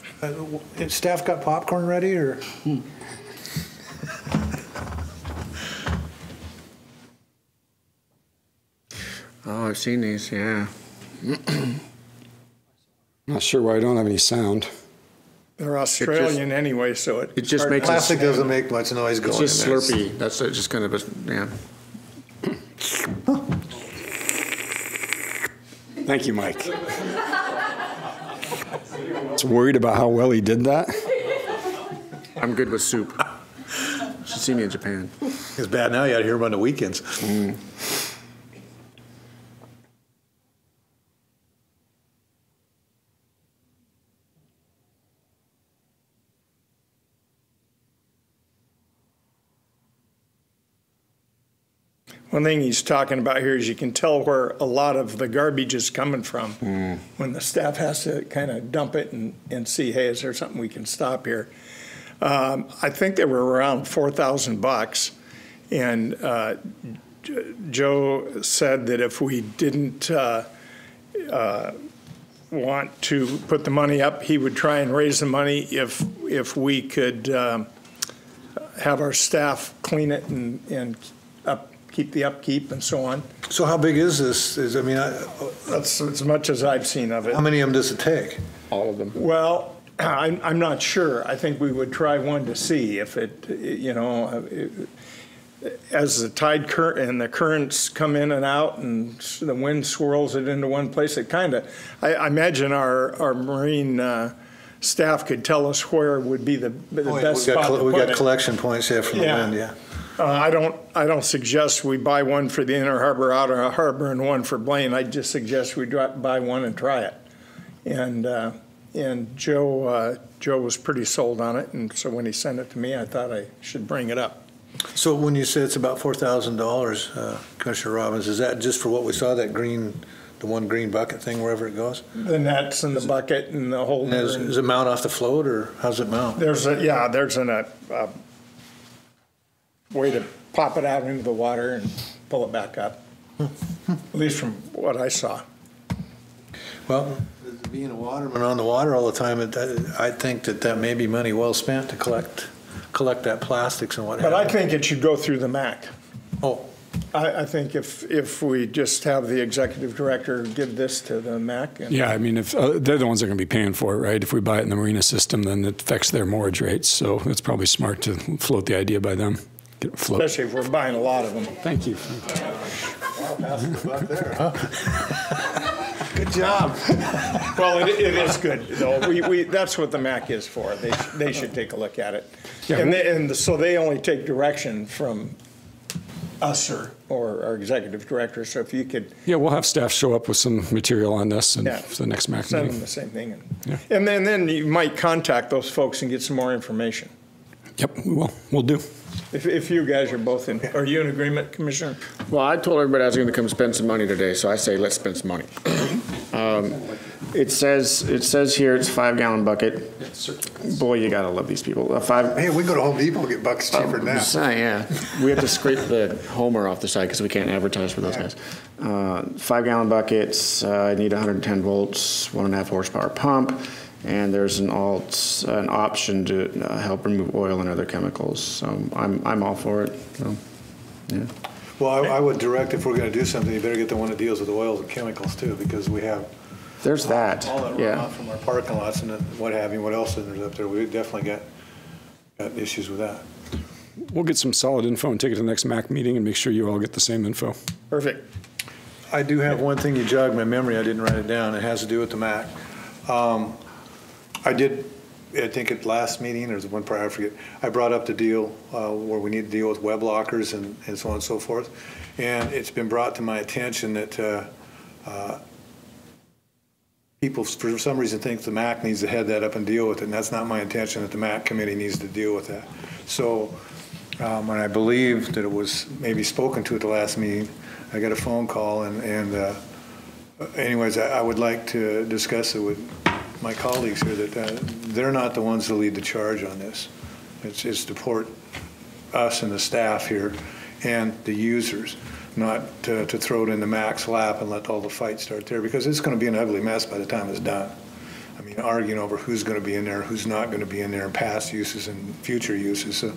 Speaker 3: Has staff got popcorn ready, or?
Speaker 16: Oh, I've seen these, yeah.
Speaker 5: Not sure why I don't have any sound.
Speaker 1: They're Australian anyway, so
Speaker 16: it just makes
Speaker 3: plastic doesn't make much noise going.
Speaker 16: It's just slurpy. That's just kind of a, yeah.
Speaker 5: Thank you, Mike. I was worried about how well he did that.
Speaker 16: I'm good with soup. You should see me in Japan.
Speaker 3: It's bad now. You got to hear him on the weekends.
Speaker 1: One thing he's talking about here is you can tell where a lot of the garbage is coming from when the staff has to kind of dump it and see, hey, is there something we can stop here? I think they were around $4,000, and Joe said that if we didn't want to put the money up, he would try and raise the money if we could have our staff clean it and keep the upkeep and so on.
Speaker 3: So how big is this?
Speaker 1: That's as much as I've seen of it.
Speaker 3: How many of them does it take?
Speaker 16: All of them.
Speaker 1: Well, I'm not sure. I think we would try one to see if it, as the tide current and the currents come in and out and the wind swirls it into one place, it kind of, I imagine our marine staff could tell us where would be the best spot to
Speaker 3: we
Speaker 1: put
Speaker 3: got
Speaker 1: it.
Speaker 3: collection points here from the wind, yeah.
Speaker 1: I don't suggest we buy one for the inner harbor, outer harbor, and one for Blaine. I just suggest we buy one and try it. And Joe was pretty sold on it, and so when he sent it to me, I thought I should bring it up.
Speaker 3: So when you say it's about $4,000, Commissioner Robbins, is that just for what we saw, that green, the one green bucket thing wherever it goes?
Speaker 1: The nets and the bucket and the whole.
Speaker 3: Does it mount off the float, or how's it mount?
Speaker 1: There's a way to pop it out into the water and pull it back up, at least from what I saw.
Speaker 3: Well, being a waterman on the water all the time, I think that may be money well spent to collect that plastics and what have you.
Speaker 1: But I think it should go through the MAC.
Speaker 3: Oh.
Speaker 1: I think if we just have the executive director give this to the MAC.
Speaker 5: Yeah, I mean, if they're the ones that are going to be paying for it, right? If we buy it in the marina system, then it affects their mortgage rates. So it's probably smart to float the idea by them. Get it float.
Speaker 1: Especially if we're buying a lot of them.
Speaker 5: Thank you.
Speaker 3: I'll pass the buck there, huh? Good job.
Speaker 1: Well, it is good, though. That's what the MAC is for. They should take a look at it. Yeah, so they only take direction from us or our executive director. So if you could.
Speaker 5: Yeah, we'll have staff show up with some material on this and for the next MAC
Speaker 1: send
Speaker 5: meeting.
Speaker 1: them the same thing. And then you might contact those folks and get some more information.
Speaker 5: Yep, we will. We'll do.
Speaker 1: If you guys are both in, are you in agreement, Commissioner?
Speaker 16: Well, I told everybody I was going to come spend some money today, so I say let's spend some money. It says here it's 5-gallon bucket. Boy, you gotta love these people.
Speaker 3: Hey, we go to Home Depot and get buckets cheaper than that.
Speaker 16: Yeah, we have to scrape the Homer off the side because we can't advertise for those guys. 5-gallon buckets. I need 110 volts, 1.5 horsepower pump. And there's an option to help remove oil and other chemicals. So I'm all for it. So, yeah.
Speaker 3: Well, I would direct, if we're going to do something, you better get the one that deals with oils and chemicals too, because we have.
Speaker 16: There's that.
Speaker 3: All that runoff from our parking lots and what have you. What else is there up there? We definitely got issues with that.
Speaker 5: We'll get some solid info and take it to the next MAC meeting and make sure you all get the same info.
Speaker 1: Perfect.
Speaker 3: I do have one thing you jogged my memory. I didn't write it down. It has to do with the MAC. I think at last meeting, or the one prior, I forget, I brought up the deal where we need to deal with web lockers and so on and so forth. And it's been brought to my attention that people, for some reason, think the MAC needs to head that up and deal with it. And that's not my intention, that the MAC committee needs to deal with that. So, and I believe that it was maybe spoken to at the last meeting. I got a phone call, and anyways, I would like to discuss it with my colleagues here, that they're not the ones to lead the charge on this. It's to support us and the staff here and the users, not to throw it in the MAC's lap and let all the fight start there, because it's going to be an ugly mess by the time it's done. I mean, arguing over who's going to be in there, who's not going to be in there, and past uses and future uses. So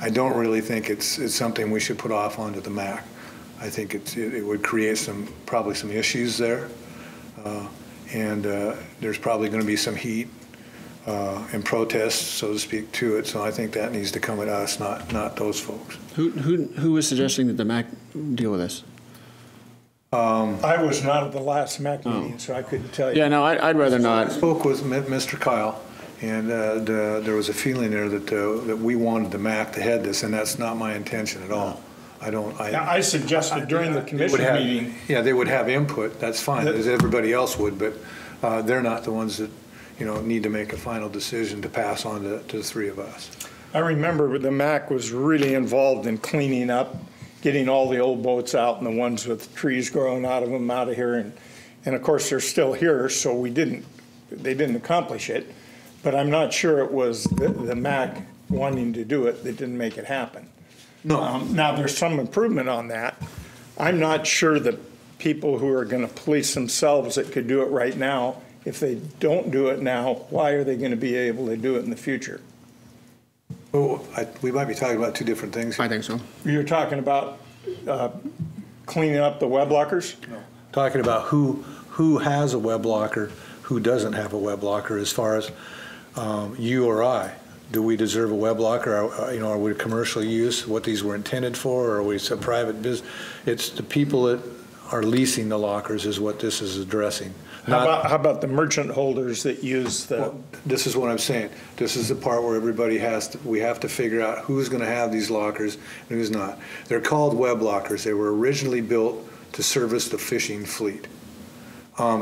Speaker 3: I don't really think it's something we should put off onto the MAC. I think it would create probably some issues there. And there's probably going to be some heat and protests, so to speak, to it. So I think that needs to come at us, not those folks.
Speaker 16: Who was suggesting that the MAC deal with this?
Speaker 1: I was not at the last MAC meeting, so I couldn't tell you.
Speaker 16: Yeah, no, I'd rather not.
Speaker 3: I spoke with Mr. Kyle, and there was a feeling there that we wanted the MAC to head this, and that's not my intention at all. I
Speaker 1: suggested during the commission meeting.
Speaker 3: Yeah, they would have input. That's fine, as everybody else would, but they're not the ones that need to make a final decision to pass on to the three of us.
Speaker 1: I remember the MAC was really involved in cleaning up, getting all the old boats out and the ones with trees growing out of them out of here, and of course they're still here, so they didn't accomplish it. But I'm not sure it was the MAC wanting to do it that didn't make it happen.
Speaker 3: No.
Speaker 1: Now, there's some improvement on that. I'm not sure that people who are going to police themselves that could do it right now, if they don't do it now, why are they going to be able to do it in the future?
Speaker 3: Well, we might be talking about two different things here.
Speaker 16: I think so.
Speaker 1: You're talking about cleaning up the web lockers?
Speaker 3: No. Talking about who has a web locker, who doesn't have a web locker, as far as you or I. Do we deserve a web locker? Are we commercial use, what these were intended for, or are we some private business? It's the people that are leasing the lockers is what this is addressing.
Speaker 1: How about the merchant holders that use the?
Speaker 3: Well, this is what I'm saying. This is the part where everybody we have to figure out who's going to have these lockers and who's not. They're called web lockers. They were originally built to service the fishing fleet.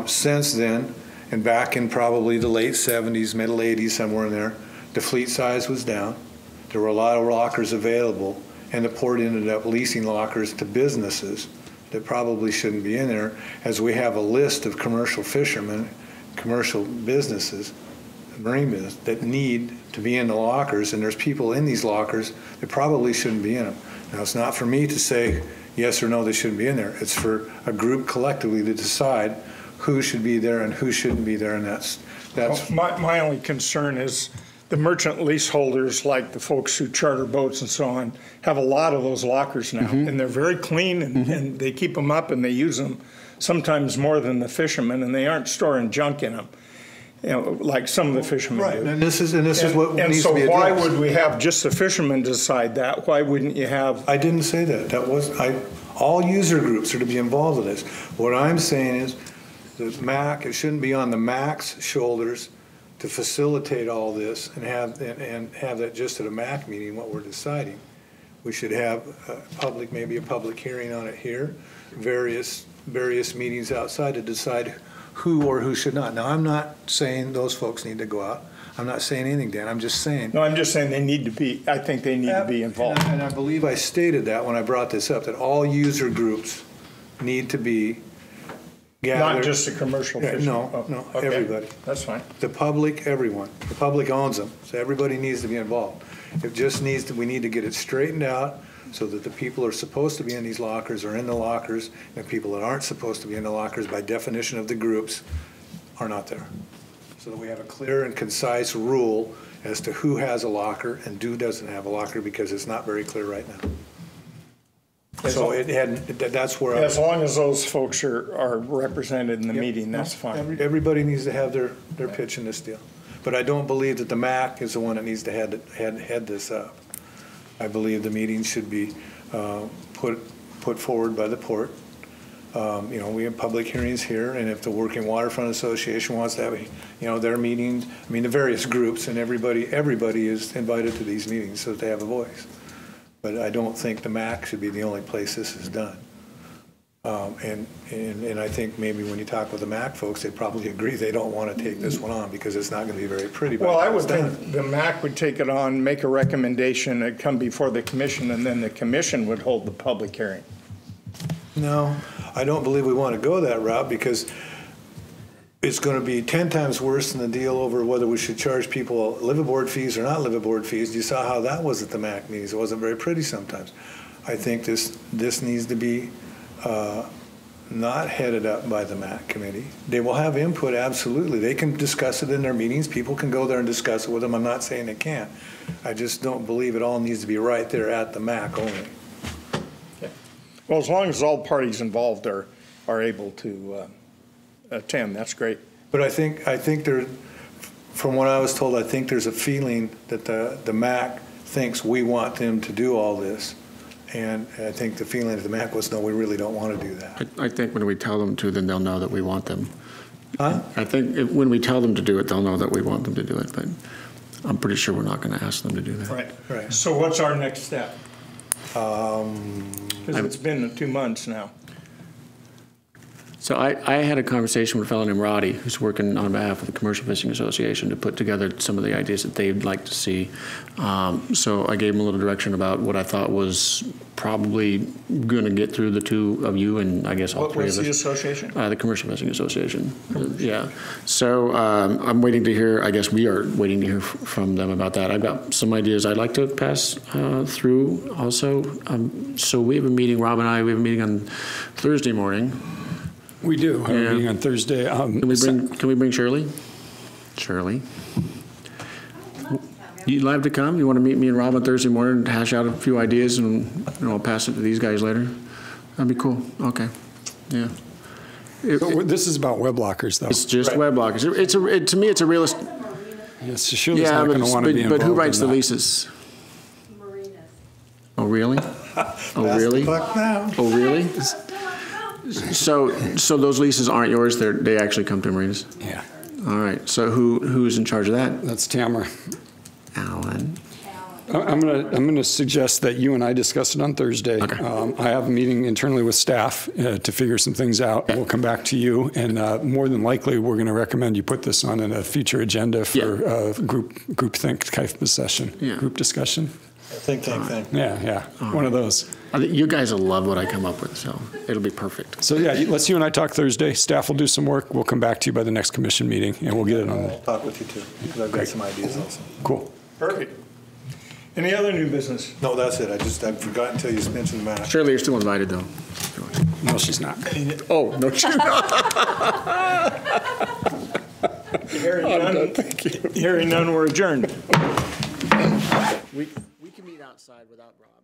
Speaker 3: Since then, and back in probably the late 70s, middle 80s, somewhere in there, the fleet size was down. There were a lot of lockers available, and the port ended up leasing lockers to businesses that probably shouldn't be in there, as we have a list of commercial fishermen, commercial businesses, marine business, that need to be in the lockers, and there's people in these lockers that probably shouldn't be in them. Now, it's not for me to say yes or no, they shouldn't be in there. It's for a group collectively to decide who should be there and who shouldn't be there, and that's.
Speaker 1: My only concern is the merchant leaseholders, like the folks who charter boats and so on, have a lot of those lockers now, and they're very clean, and they keep them up and they use them sometimes more than the fishermen, and they aren't storing junk in them, like some of the fishermen do.
Speaker 3: And this is what needs to be addressed.
Speaker 1: And so why would we have just the fishermen decide that? Why wouldn't you have?
Speaker 3: I didn't say that. All user groups are to be involved in this. What I'm saying is the MAC, it shouldn't be on the MAC's shoulders to facilitate all this and have that just at a MAC meeting, what we're deciding. We should have maybe a public hearing on it here, various meetings outside to decide who or who should not. Now, I'm not saying those folks need to go out. I'm not saying anything, Dan. I'm just saying.
Speaker 1: No, I'm just saying they need to be, I think they need to be involved.
Speaker 3: And I believe I stated that when I brought this up, that all user groups need to be gathered.
Speaker 1: Not just the commercial fishing?
Speaker 3: No,
Speaker 1: Okay.
Speaker 3: Everybody.
Speaker 1: That's fine.
Speaker 3: The public, everyone. The public owns them, so everybody needs to be involved. It just we need to get it straightened out so that the people who are supposed to be in these lockers are in the lockers, and people that aren't supposed to be in the lockers by definition of the groups are not there. So that we have a clear and concise rule as to who has a locker and who doesn't have a locker, because it's not very clear right now. So that's where
Speaker 1: as long as those folks are represented in the meeting, that's fine.
Speaker 3: Everybody needs to have their pitch in this deal. But I don't believe that the MAC is the one that needs to head this up. I believe the meeting should be put forward by the port. We have public hearings here, and if the Working Waterfront Association wants to have, their meetings, the various groups, and everybody is invited to these meetings so that they have a voice. But I don't think the MAC should be the only place this is done. And I think maybe when you talk with the MAC folks, they probably agree they don't want to take this one on because it's not going to be very pretty.
Speaker 1: Well, I would think the MAC would take it on, make a recommendation, and come before the commission, and then the commission would hold the public hearing.
Speaker 3: No, I don't believe we want to go that route, because it's going to be 10 times worse than the deal over whether we should charge people liveaboard fees or not liveaboard fees. You saw how that was at the MAC meetings. It wasn't very pretty sometimes. I think this needs to be not headed up by the MAC committee. They will have input, absolutely. They can discuss it in their meetings. People can go there and discuss it with them. I'm not saying they can't. I just don't believe it all needs to be right there at the MAC only.
Speaker 1: Okay. Well, as long as all parties involved are able to attend, that's great.
Speaker 3: But I think there, from what I was told, I think there's a feeling that the MAC thinks we want them to do all this. And I think the feeling of the MAC was, no, we really don't want to do that.
Speaker 16: I think when we tell them to, then they'll know that we want them.
Speaker 3: Huh?
Speaker 16: I think when we tell them to do it, they'll know that we want them to do it. But I'm pretty sure we're not going to ask them to do that.
Speaker 1: Right. So what's our next step? Because it's been 2 months now.
Speaker 16: So I had a conversation with a fellow named Roddy, who's working on behalf of the Commercial Fishing Association to put together some of the ideas that they'd like to see. So I gave him a little direction about what I thought was probably going to get through the two of you, and I guess all three of us.
Speaker 1: What was the association?
Speaker 16: The Commercial Fishing Association. Yeah. So I'm waiting to hear, I guess we are waiting to hear from them about that. I've got some ideas I'd like to pass through also. So we have a meeting, Rob and I, we have a meeting on Thursday morning.
Speaker 5: We do have a meeting on Thursday.
Speaker 16: Can we bring Shirley? Shirley. You'd like to come? You want to meet me and Rob on Thursday morning and hash out a few ideas, and I'll pass it to these guys later? That'd be cool. Okay. Yeah.
Speaker 5: This is about web lockers, though.
Speaker 16: It's just web lockers. To me, it's a realist.
Speaker 5: Yes, Shirley's not going to want to be involved.
Speaker 16: But who writes the leases? Oh, really? Oh, really?
Speaker 3: Now.
Speaker 16: Oh, really? So those leases aren't yours, they actually come to marinas?
Speaker 5: Yeah.
Speaker 16: All right, so who's in charge of that?
Speaker 5: That's Tamara.
Speaker 16: Alan.
Speaker 5: I'm gonna suggest that you and I discuss it on Thursday.
Speaker 16: Okay.
Speaker 5: I have a meeting internally with staff to figure some things out. We'll come back to you, and more than likely, we're going to recommend you put this on in a future agenda for group think type of session, group discussion.
Speaker 3: Think tank.
Speaker 5: Yeah, one of those.
Speaker 16: You guys will love what I come up with, so it'll be perfect.
Speaker 5: So yeah, let's you and I talk Thursday. Staff will do some work. We'll come back to you by the next commission meeting, and we'll get it on.
Speaker 3: I'll talk with you too, because I've got some ideas also.
Speaker 5: Cool.
Speaker 1: Perfect. Any other new business?
Speaker 3: No, that's it. I forgot until you mentioned the matter.
Speaker 16: Shirley, you're still invited, though.
Speaker 5: No, she's not.
Speaker 16: Oh, no, she's not.
Speaker 1: Hearing none, we're adjourned.
Speaker 16: We can meet outside without Rob.